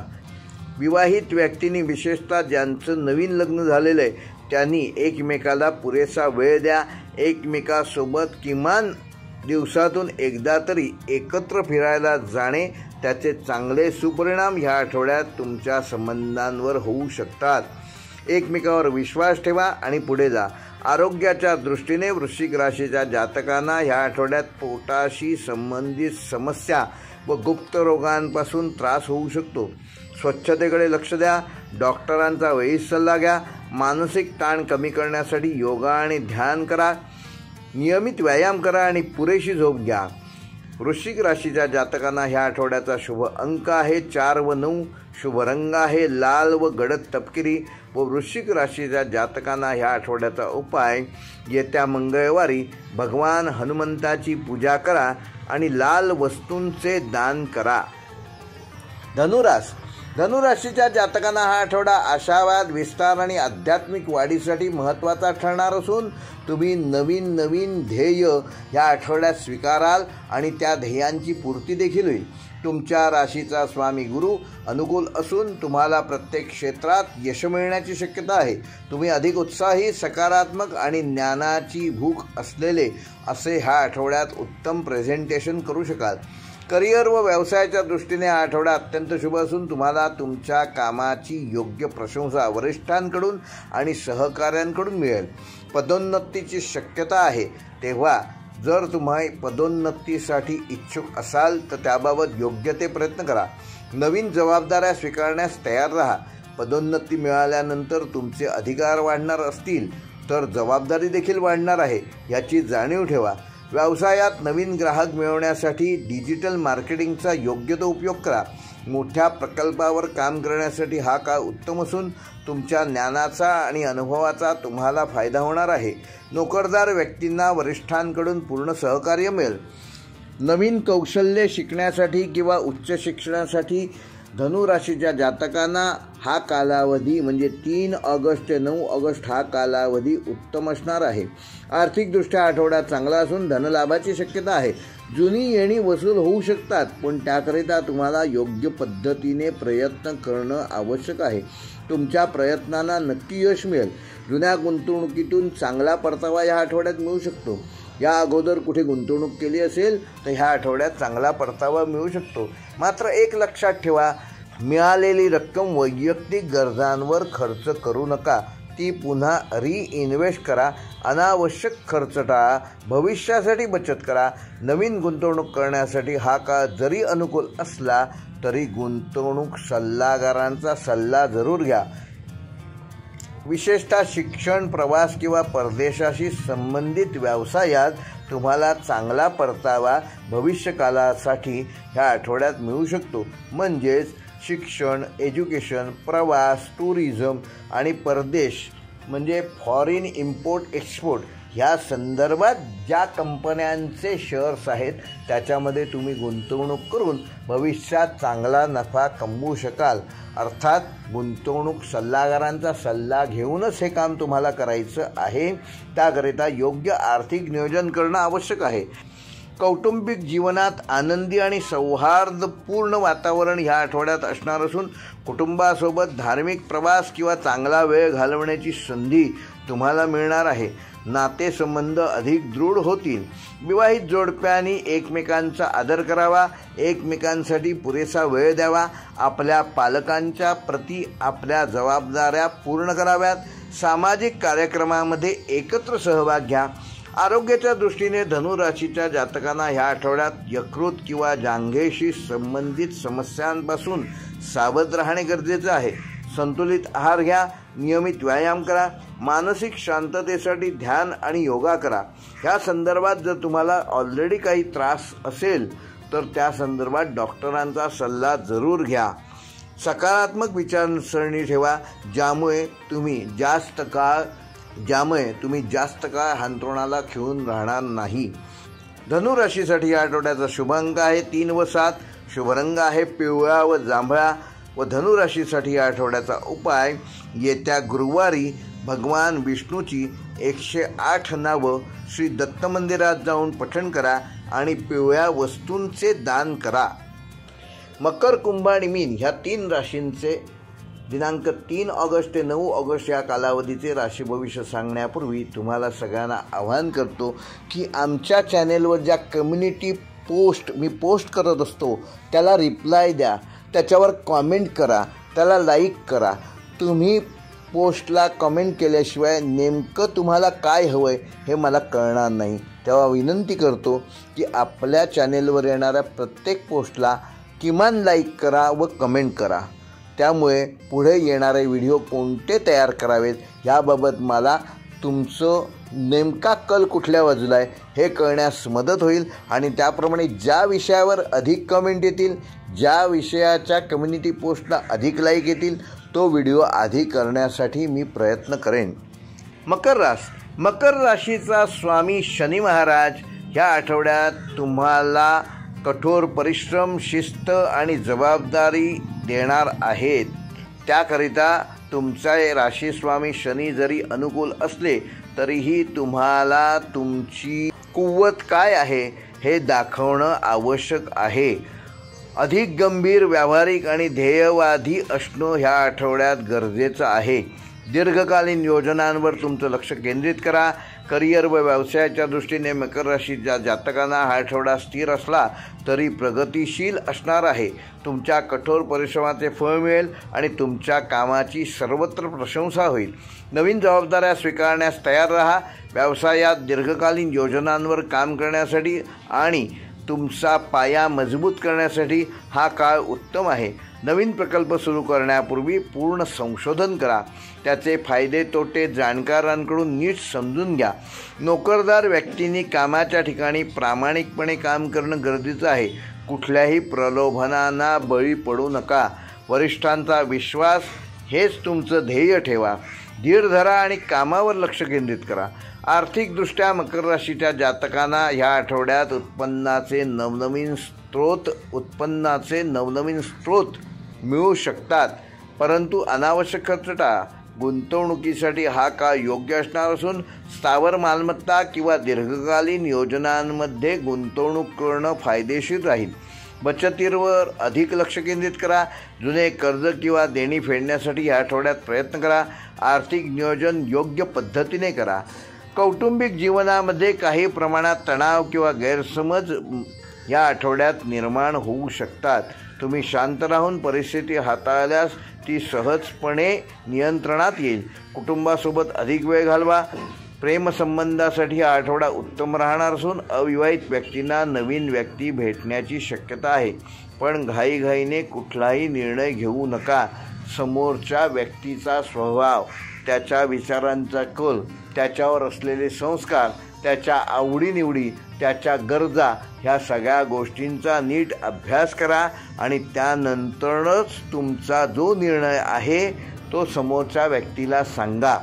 विवाहित व्यक्तींनी, विशेषतः ज्यांचं नवीन लग्न झालेलं आहे, त्यांनी एकमेकाला पुरेसा वेळ द्या. एकमेकासोबत किमान दिवसातून एकदा तरी एकत्र फिरायला जाणे, त्याचे चांगले सुपरिणाम ह्या आठवड्यात तुमच्या संबंधांवर होऊ शकतात. एकमेकावर विश्वास ठेवा आणि पुढे जा. आरोग्याच्या दृष्टीने वृश्चिक राशीच्या जातकांना ह्या आठवड्यात पोटाशी संबंधित समस्या व गुप्त रोगांपासून त्रास होऊ शकतो. स्वच्छतेकडे लक्ष द्या. डॉक्टरांचा वेळीच सल्ला घ्या. मानसिक ताण कमी करण्यासाठी योगा आणि ध्यान करा. नियमित व्यायाम करा आणि पुरेशी झोप घ्या. वृश्चिक राशीच्या जातकांना ह्या आठवड्याचा शुभ अंक आहे 4 व 9. शुभ रंग आहे लाल व गडद तपकिरी. व वृश्चिक राशीच्या जातकांना ह्या आठवड्याचा उपाय, येत्या मंगळवारी भगवान हनुमंताची पूजा करा आणि लाल वस्तूंचे दान करा. धनुराशीच्या जातकांना हा आठवडा आशावाद, विस्तार आणि आध्यात्मिक वाढीसाठी महत्त्वाचा ठरणार असून तुम्ही नवीन ध्येय या आठवड्यात स्वीकाराल आणि त्या ध्येयांची पूर्ती देखील होईल. तुमच्या राशीचा स्वामी गुरु अनुकूल असून तुम्हाला प्रत्येक क्षेत्रात यश मिळण्याची शक्यता आहे. तुम्ही अधिक उत्साही, सकारात्मक आणि ज्ञानाची भूक असलेले असे ह्या आठवड्यात उत्तम प्रेझेंटेशन करू शकाल. करिअर व व्यवसायाच्या दृष्टीने हा आठवडा अत्यंत शुभ असून तुम्हाला तुमच्या कामाची योग्य प्रशंसा वरिष्ठांकडून आणि सहकाऱ्यांकडून मिळेल. पदोन्नतीची शक्यता आहे, तेव्हा जर तुम्ही पदोन्नतीसाठी इच्छुक असाल तर त्याबाबत योग्य ते प्रयत्न करा. नवीन जबाबदाऱ्या स्वीकारण्यास तयार राहा. पदोन्नती मिळाल्यानंतर तुमचे अधिकार वाढणार असतील तर जबाबदारी देखील वाढणार आहे, याची जाणीव ठेवा. व्यवसायात नवीन ग्राहक मिळवण्यासाठी डिजिटल मार्केटिंगचा योग्य तो उपयोग करा. मोठ्या प्रकल्पावर काम करण्यासाठी हा काळ उत्तम असून तुमच्या ज्ञानाचा आणि अनुभवाचा तुम्हाला फायदा होणार आहे. नोकरदार व्यक्तींना वरिष्ठांकडून पूर्ण सहकार्य मिळेल. नवीन कौशल्ये शिकण्यासाठी किंवा उच्च शिक्षणासाठी धनुराशीच्या जातकांना हा कालावधी म्हणजे 3 ऑगस्ट ते 9 ऑगस्ट हा कालावधी उत्तम असणार आहे. आर्थिकदृष्ट्या आठवडा चांगला असून धनलाभाची शक्यता आहे. जुनी येणी वसूल होऊ शकतात, पण त्याकरिता तुम्हाला योग्य पद्धतीने प्रयत्न करणं आवश्यक आहे. तुमच्या प्रयत्नांना नक्की यश मिळेल. जुन्या गुंतवणुकीतून चांगला परतावा या आठवड्यात मिळू शकतो. या अगोदर कुठे गुंतवणूक केली असेल तर ह्या आठवड्यात चांगला परतावा मिळू शकतो. मात्र एक लक्षात ठेवा, मिळालेली रक्कम वैयक्तिक गरजांवर खर्च करू नका. ती पुन्हा रिइन्व्हेस्ट करा. अनावश्यक खर्च टाळा. भविष्यासाठी बचत करा. नवीन गुंतवणूक करण्यासाठी हा काळ जरी अनुकूल असला तरी गुंतवणूक सल्लागारांचा सल्ला जरूर घ्या. विशेषतः शिक्षण, प्रवास किंवा परदेशाशी संबंधित व्यवसायात तुम्हाला चांगला परतावा भविष्यकालासाठी ह्या आठवड्यात मिळू शकतो. म्हणजेच शिक्षण, एज्युकेशन, प्रवास, टुरिझम आणि परदेश म्हणजे फॉरेन इम्पोर्ट एक्सपोर्ट ह्या संदर्भात ज्या कंपन्यांचे शेअर्स आहेत त्याच्यामध्ये तुम्ही गुंतवणूक करून भविष्यात चांगला नफा कमवू शकाल. अर्थात गुंतवणूक सल्लागारांचा सल्ला घेऊनच हे काम तुम्हाला करायचं आहे. त्याकरिता योग्य आर्थिक नियोजन करणं आवश्यक आहे. कौटुंबिक जीवनात आनंदी आणि सौहार्दपूर्ण वातावरण ह्या आठवड्यात असणार असून कुटुंबासोबत धार्मिक प्रवास किंवा चांगला वेळ घालवण्याची संधी तुम्हाला मिळणार आहे. नातेसंबंध अधिक दृढ होतील. विवाहित जोडप्यांनी एकमेकांचा आदर करावा. एकमेकांसाठी पुरेसा वेळ द्यावा. आपल्या पालकांच्या प्रती आपल्या जबाबदाऱ्या पूर्ण कराव्यात. सामाजिक कार्यक्रमामध्ये एकत्र सहभाग घ्या. आरोग्याच्या दृष्टीने धनुराशीच्या जातकांना ह्या आठवड्यात यकृत किंवा जांघेशी संबंधित समस्यांपासून सावध राहणे गरजेचं आहे. संतुलित आहार घ्या. नियमित व्यायाम करा. मानसिक शांततेसाठी ध्यान आणि योगा करा. ह्या संदर्भात जर तुम्हाला ऑलरेडी काही त्रास असेल तर त्या संदर्भात डॉक्टरांचा सल्ला जरूर घ्या. सकारात्मक विचारसरणी ठेवा, ज्यामुळे तुम्ही जास्त काळ हांतरुणाला खिळून राहणार नाही. धनुराशीसाठी या आठवड्याचा शुभ अंक आहे 3 व 7. शुभ रंग आहे पिवळा व जांभळा. व धनुराशीसाठी या आठवड्याचा उपाय, येत्या गुरुवारी भगवान विष्णूची 108 नावं श्री दत्त मंदिरात जाऊन पठण करा आणि पिवळ्या वस्तूंचे दान करा. मकर, कुंभ आणि मीन ह्या 3 राशींचे दिनांक 3 ऑगस्ट ते 9 ऑगस्ट या कालावधीचे राशी भविष्य सांगण्यापूर्वी तुम्हाला सगळ्यांना आवाहन करतो की आमच्या चॅनेलवर ज्या कम्युनिटी पोस्ट मी पोस्ट करत असतो त्याला रिप्लाय द्या. त्याच्यावर कॉमेंट करा. त्याला लाईक करा. तुम्ही पोस्टला कमेंट केल्याशिवाय नेमकं तुम्हाला काय हवं आहे हे मला कळणार नाही. तेव्हा विनंती करतो की आपल्या चॅनेलवर येणाऱ्या प्रत्येक पोस्टला किमान लाईक करा व कमेंट करा. त्यामुळे पुढे येणारे व्हिडिओ कोणते तयार करावेत याबाबत मला तुमचं नेमका कल कुठल्या बाजूला आहे हे कळण्यास मदत होईल आणि त्याप्रमाणे ज्या विषयावर अधिक कमेंट येतील, ज्या विषयाच्या कम्युनिटी पोस्टला अधिक लाईक येतील तो व्हिडिओ आधी करण्यासाठी मी प्रयत्न करेन. मकर राशीचा स्वामी शनी महाराज ह्या आठवड्यात तुम्हाला कठोर परिश्रम, शिस्त आणि जबाबदारी देणार आहेत. त्याकरिता तुमचे राशीस्वामी शनी जरी अनुकूल असले तरीही तुम्हाला तुमची कुवत काय आहे हे दाखवणं आवश्यक आहे. अधिक गंभीर, व्यावहारिक आणि ध्येयवादी असणं ह्या आठवड्यात गरजेचं आहे. दीर्घकालीन योजनांवर तुमचं लक्ष केंद्रित करा. करिअर व व्यवसायाच्या दृष्टीने मकर राशीच्या जातकांना हा आठवडा स्थिर असला तरी प्रगतिशील असणार आहे. तुमच्या कठोर परिश्रमाचे फळ मिळेल आणि तुमच्या कामाची सर्वत्र प्रशंसा होईल. नवीन जबाबदाऱ्या स्वीकारण्यास तयार राहा. व्यवसायात दीर्घकालीन योजनांवर काम करण्यासाठी आणि तुमचा पाया मजबूत करण्यासाठी हा काळ उत्तम आहे. नवीन प्रकल्प सुरू करण्यापूर्वी पूर्ण संशोधन करा. त्याचे फायदे तोटे जाणकारांकडून नीट समजून घ्या. नोकरदार व्यक्तींनी कामाच्या ठिकाणी प्रामाणिकपणे काम करणं गरजेचं आहे. कुठल्याही प्रलोभनांना बळी पडू नका. वरिष्ठांचा विश्वास हेच तुमचं ध्येय ठेवा. धीर धरा आणि कामावर लक्ष केंद्रित करा. आर्थिकदृष्ट्या मकर राशीच्या जातकांना ह्या आठवड्यात उत्पन्नाचे नवनवीन स्रोत मिळू शकतात, परंतु अनावश्यक खर्च टाळा. गुंतवणुकीसाठी हा काळ योग्य असणार असून स्थावर मालमत्ता किंवा दीर्घकालीन योजनांमध्ये गुंतवणूक करणं फायदेशीर राहील. बचतीवर अधिक लक्ष केंद्रित करा. जुने कर्ज किंवा देणी फेडण्यासाठी या आठवड्यात प्रयत्न करा. आर्थिक नियोजन योग्य पद्धतीने करा. कौटुंबिक जीवनामध्ये काही प्रमाणात तणाव किंवा गैरसमज या आठवड्यात निर्माण होऊ शकतात. तुम्ही शांत राहून परिस्थिती हाताळल्यास ती सहजपणे नियंत्रणात येईल. कुटुंबासोबत अधिक वेळ घालवा. प्रेमसंबंधासाठी हा आठवडा उत्तम राहणार असून अविवाहित व्यक्तींना नवीन व्यक्ती भेटण्याची शक्यता आहे. पण घाईघाईने कुठलाही निर्णय घेऊ नका. समोरच्या व्यक्तीचा स्वभाव, त्याच्या विचारांचा कल, त्याच्यावर असलेले संस्कार, त्याच्या आवडीनिवडी, त्याच्या गरजा ह्या सगळ्या गोष्टींचा नीट अभ्यास करा आणि त्यानंतरच तुमचा जो निर्णय आहे तो समोरच्या व्यक्तीला सांगा.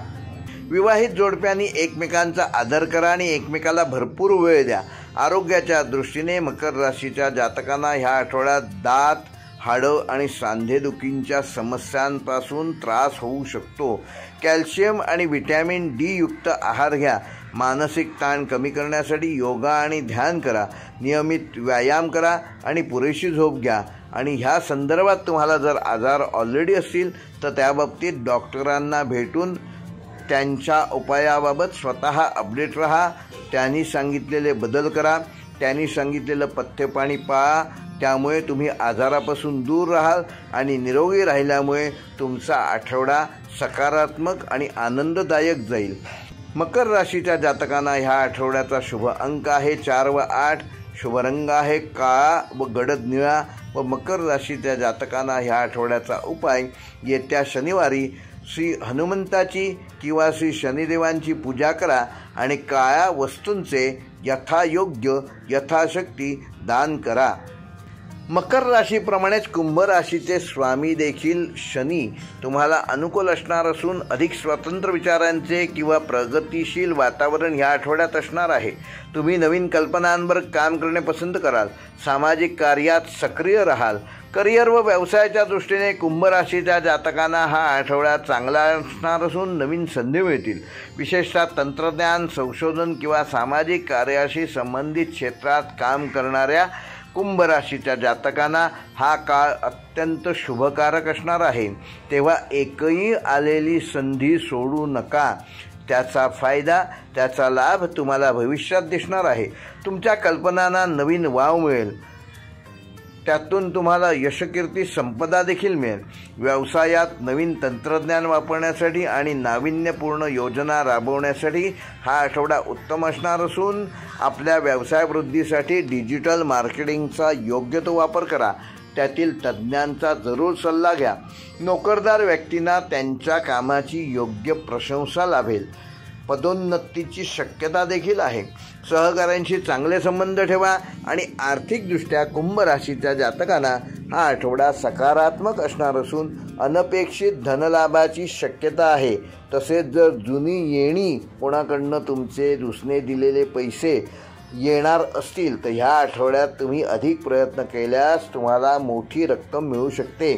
विवाहित जोडप्यांनी एकमेकांचा आदर करा आणि एकमेकाला भरपूर वेळ द्या. आरोग्याच्या दृष्टीने मकर राशीच्या जातकांना ह्या आठवड्यात दात, हाडं आणि सांधेदुखींच्या समस्यांपासून त्रास होऊ शकतो. कॅल्शियम आणि व्हिटॅमिन डी युक्त आहार घ्या. मानसिक ताण कमी करण्यासाठी योगा आणि ध्यान करा. नियमित व्यायाम करा आणि पुरेशी झोप घ्या. आणि ह्या संदर्भात तुम्हाला जर आजार ऑलरेडी असतील तर त्याबाबतीत डॉक्टरांना भेटून त्यांच्या उपायाबाबत स्वतः अपडेट राहा. त्यांनी सांगितलेले बदल करा. त्यांनी सांगितलेलं पथ्यपाणी पाळा. त्यामुळे तुम्ही आजारापासून दूर राहाल आणि निरोगी राहिल्यामुळे तुमचा आठवडा सकारात्मक आणि आनंददायक जाईल. मकर राशीच्या जातकांना ह्या आठवड्याचा शुभ अंक आहे 4 व 8. शुभ रंग आहे काळा व गडद निळा. व मकर राशीच्या जातकांना ह्या आठवड्याचा उपाय येत्या शनिवारी श्री हनुमंताची किंवा श्री शनिदेवांची पूजा करा आणि काळ्या वस्तूंचे यथायोग्य यथाशक्ती दान करा. मकर राशीप्रमाणेच कुंभ राशीचे स्वामी देखील शनी तुम्हाला अनुकूल असणार असून अधिक स्वतंत्र विचारांचे किंवा प्रगतिशील वातावरण ह्या आठवड्यात असणार आहे. तुम्ही नवीन कल्पनांवर काम करणे पसंत कराल. सामाजिक कार्यात सक्रिय राहाल. करिअर व व्यवसायाच्या दृष्टीने कुंभ राशीच्या जातकांना हा आठवडा चांगला असणार असून नवीन संधी मिळतील. विशेषतः तंत्रज्ञान, संशोधन किंवा सामाजिक कार्याशी संबंधित क्षेत्रात काम करणाऱ्या कुंभ राशीच्या जातकांना हा काळ अत्यंत शुभकारक असणार आहे. तेव्हा एकही आलेली संधी सोडू नका. त्याचा फायदा, त्याचा लाभ तुम्हाला भविष्यात दिसणार आहे. तुमच्या कल्पनांना नवीन वाव मिळेल. त्यातून तुम्हाला यशकीर्ती, संपदा देखील मिळेल. व्यवसायात नवीन तंत्रज्ञान वापरण्यासाठी आणि नाविन्यपूर्ण योजना राबवण्यासाठी हा आठवडा उत्तम असणार असून आपल्या व्यवसाय वृद्धीसाठी डिजिटल मार्केटिंगचा योग्य तो वापर करा. त्यातील तज्ज्ञांचा जरूर सल्ला घ्या. नोकरदार व्यक्तींना त्यांच्या कामाची योग्य प्रशंसा लाभेल. पदोन्नतीची शक्यता देखील आहे. सहकाऱ्यांशी चांगले संबंध ठेवा आणि आर्थिकदृष्ट्या कुंभ राशीच्या जातकांना हा आठवडा सकारात्मक असणार असून अनपेक्षित धनलाभाची शक्यता आहे. तसेच जर जुनी येणी कोणाकडनं तुमचे दुसने दिलेले पैसे येणार असतील तर ह्या आठवड्यात तुम्ही अधिक प्रयत्न केल्यास तुम्हाला मोठी रक्कम मिळू शकते.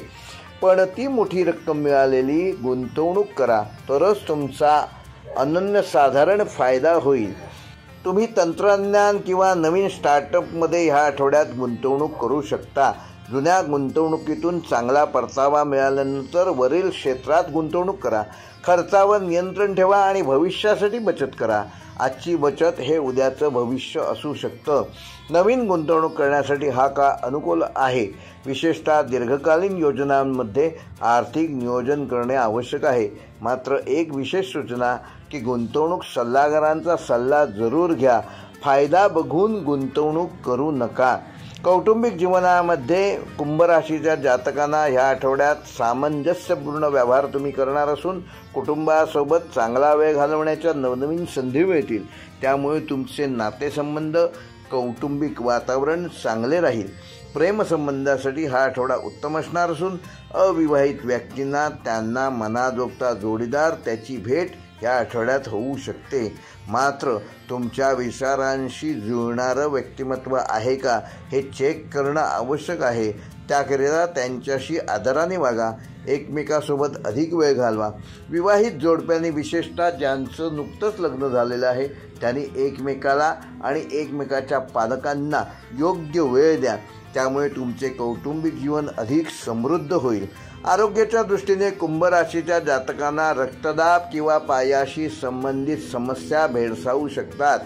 पण ती मोठी रक्कम मिळालेली गुंतवणूक करा तरच तुमचा अनन्यसाधारण फायदा होईल. तुम्ही तंत्रज्ञान किंवा नवीन स्टार्टअपमध्ये ह्या आठवड्यात गुंतवणूक करू शकता. जुन्या गुंतवणुकीतून चांगला परतावा मिळाल्यानंतर वरील क्षेत्रात गुंतवणूक करा. खर्चावर नियंत्रण ठेवा आणि भविष्यासाठी बचत करा. आजची बचत हे उद्याचं भविष्य असू शकतं. नवीन गुंतवणूक करण्यासाठी हा काळ अनुकूल आहे. विशेषतः दीर्घकालीन योजनांमध्ये आर्थिक नियोजन करणे आवश्यक आहे. मात्र एक विशेष सूचना की गुंतवणूक सल्लागारांचा सल्ला जरूर घ्या. फायदा बघून गुंतवणूक करू नका. कौटुंबिक जीवनामध्ये कुंभ राशीच्या जातकांना ह्या आठवड्यात सामंजस्यपूर्ण व्यवहार तुम्ही करणार असून कुटुंबासोबत चांगला वेळ घालवण्याच्या नवनवीन संधी मिळतील. त्यामुळे तुमचे नातेसंबंध कौटुंबिक वातावरण चांगले राहील. प्रेमसंबंधासाठी हा आठवडा उत्तम असणार असून अविवाहित व्यक्तींना त्यांना मनाजोगता जोडीदार त्याची भेट या आठवड्यात होऊ शकते. मात्र तुमच्या विचारांशी जुळणारं व्यक्तिमत्व आहे का हे चेक करणं आवश्यक आहे. त्याकरिता त्यांच्याशी आदराने वागा. एकमेकासोबत अधिक वेळ घालवा. विवाहित जोडप्यांनी विशेषतः ज्यांचं नुकतंच लग्न झालेलं आहे त्यांनी एकमेकाला आणि एकमेकाच्या पालकांना योग्य वेळ द्या. त्यामुळे तुमचे कौटुंबिक जीवन अधिक समृद्ध होईल. आरोग्याच्या दृष्टीने कुंभ राशीच्या जातकांना रक्तदाब किंवा पायाशी संबंधित समस्या भेडसावू शकतात.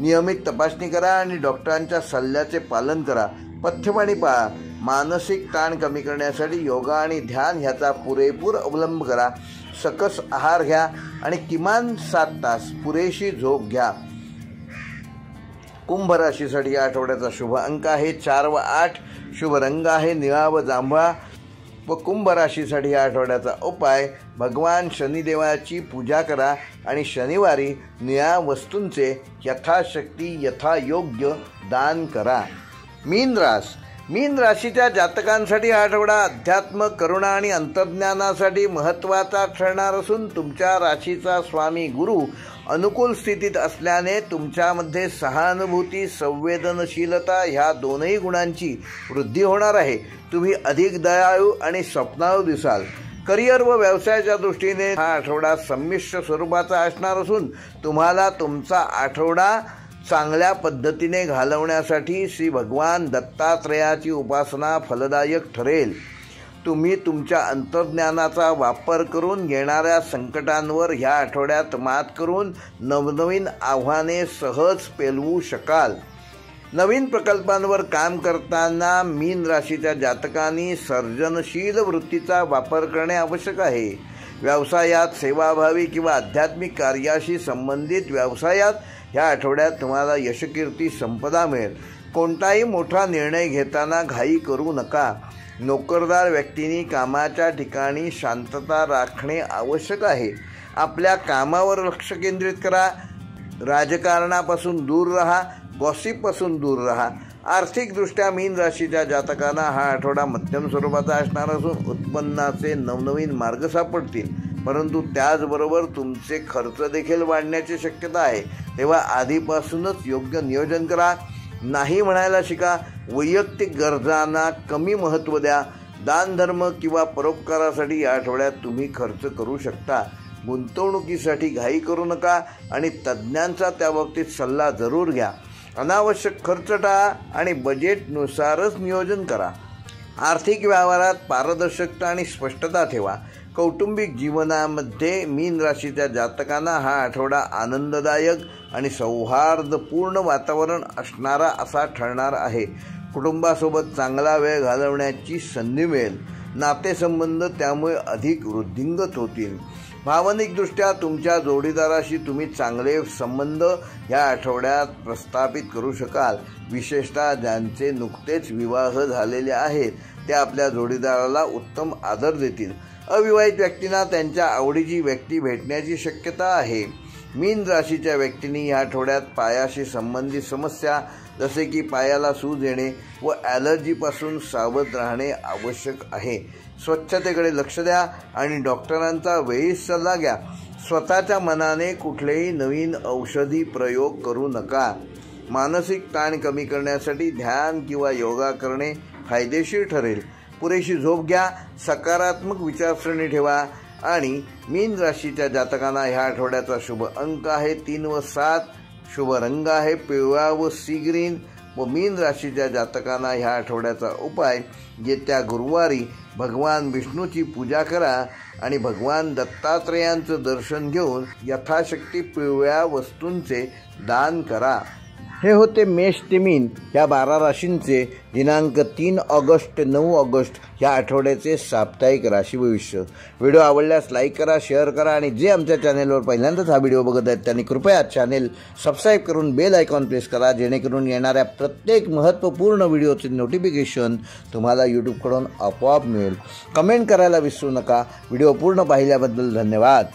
नियमित तपासणी करा आणि डॉक्टरांच्या सल्ल्याचे पालन करा. पथ्यपाणी पाळा. मानसिक ताण कमी करण्यासाठी योगा आणि ध्यान ह्याचा पुरेपूर अवलंब करा. सकस आहार घ्या आणि किमान 7 तास पुरेशी झोप घ्या. कुंभ राशीसाठी या आठवड्याचा शुभ अंक आहे 4 व 8. शुभ रंग आहे निळा व जांभळा. व कुंभ राशीसाठी या आठवड्याचा उपाय भगवान शनिदेवाची पूजा करा आणि शनिवारी निळ्या वस्तूंचे यथाशक्ती यथायोग्य दान करा. मीन राशीच्या जातकांसाठी हा आठवडा अध्यात्म, करुणा आणि अंतर्ज्ञानासाठी महत्त्वाचा ठरणार असून तुमच्या राशीचा स्वामी गुरु अनुकूल स्थितीत असल्याने तुमच्यामध्ये सहानुभूती, संवेदनशीलता ह्या दोनही गुणांची वृद्धी होणार आहे. तुम्ही अधिक दयाळू आणि स्वप्नाळू दिसाल. करिअर व व्यवसायाच्या दृष्टीने हा आठवडा संमिश्र स्वरूपाचा असणार असून तुम्हाला तुमचा आठवडा चांगल्या पद्धतीने घालवण्यासाठी श्री भगवान दत्तात्रेयाची उपासना फलदायक ठरेल. तुम्ही तुमच्या अंतर्ज्ञानाचा वापर करून येणाऱ्या संकटांवर ह्या आठवड्यात मात करून नवनवीन आव्हाने सहज पेलवू शकाल. नवीन प्रकल्पांवर काम करताना मीन राशीच्या जातकांनी सर्जनशील वृत्तीचा वापर करणे आवश्यक आहे. व्यवसायात, सेवाभावी किंवा आध्यात्मिक कार्याशी संबंधित व्यवसायात ह्या आठवड्यात तुम्हाला यशकीर्ती संपदा मिळेल. कोणताही मोठा निर्णय घेताना घाई करू नका. नोकरदार व्यक्तींनी कामाच्या ठिकाणी शांतता राखणे आवश्यक आहे. आपल्या कामावर लक्ष केंद्रित करा. राजकारणापासून दूर राहा. गॉसिपपासून दूर राहा. आर्थिकदृष्ट्या मीन राशीच्या जातकांना हा आठवडा मध्यम स्वरूपाचा असणार असून उत्पन्नाचे नवनवीन मार्ग सापडतील. परंतु त्याचबरोबर तुमचे खर्च देखील वाढण्याची शक्यता आहे. तेव्हा आधीपासूनच योग्य नियोजन करा. नाही म्हणायला शिका. वैयक्तिक गरजांना कमी महत्त्व द्या. दानधर्म किंवा परोपकारासाठी या आठवड्यात तुम्ही खर्च करू शकता. गुंतवणुकीसाठी घाई करू नका आणि तज्ज्ञांचा त्याबाबतीत सल्ला जरूर घ्या. अनावश्यक खर्च टाळा आणि बजेटनुसारच नियोजन करा. आर्थिक व्यवहारात पारदर्शकता आणि स्पष्टता ठेवा. कौटुंबिक जीवनामध्ये मीन राशीच्या जातकांना हा आठवडा आनंददायक आणि सौहार्दपूर्ण वातावरण असणारा असा ठरणार आहे. कुटुंबासोबत चांगला वेळ घालवण्याची संधी मिळेल. नातेसंबंध त्यामुळे अधिक वृद्धिंगत होतील. भावनिकदृष्ट्या तुमच्या जोडीदाराशी तुम्ही चांगले संबंध या आठवड्यात प्रस्थापित करू शकाल. विशेषतः ज्यांचे नुकतेच विवाह झालेले आहेत ते आपल्या जोडीदाराला उत्तम आदर देतील. अविवाहित व्यक्तींना त्यांच्या आवडीची व्यक्ती भेटण्याची शक्यता आहे. मीन राशीच्या व्यक्तींनी या आठवड्यात पायाशी संबंधित समस्या जसे की पायाला सूज येणे व ॲलर्जीपासून सावध राहणे आवश्यक आहे। स्वच्छतेकडे लक्ष द्या आणि डॉक्टरांचा वेळीच सल्ला घ्या। स्वतःच्या मनाने कुठलेही नवीन औषधी प्रयोग करू नका। मानसिक ताण कमी करण्यासाठी ध्यान किंवा योगा करणे फायदेशीर ठरेल। पुरेशी झोप घ्या, सकारात्मक विचारसरणी ठेवा आणि मीन राशीच्या जातकांना ह्या आठवड्याचा शुभ अंक आहे 3 व 7, शुभ रंग आहे पिवळा व सी ग्रीन व मीन राशीच्या जातकांना ह्या आठवड्याचा उपाय येत्या गुरुवारी भगवान विष्णूची पूजा करा आणि भगवान दत्तात्रेयांचं दर्शन घेऊन यथाशक्ती पिवळ्या वस्तूंचे दान करा। हे होते मेष ते मीन या 12 राशींचे दिनांक 3 ऑगस्ट ते 9 ऑगस्ट या आठवड्याचे साप्ताहिक राशी भविष्य। व्हिडिओ आवडल्यास लाईक करा, शेअर करा आणि जे आमच्या चॅनेलवर पहिल्यांदाच हा व्हिडिओ बघत आहेत त्यांनी कृपया चॅनेल सबस्क्राईब करून बेल आयकॉन प्रेस करा, जेणेकरून येणाऱ्या प्रत्येक महत्त्वपूर्ण व्हिडिओचे नोटिफिकेशन तुम्हाला यूट्यूबकडून आपोआप मिळेल। कमेंट करायला विसरू नका। व्हिडिओ पूर्ण पाहिल्याबद्दल धन्यवाद।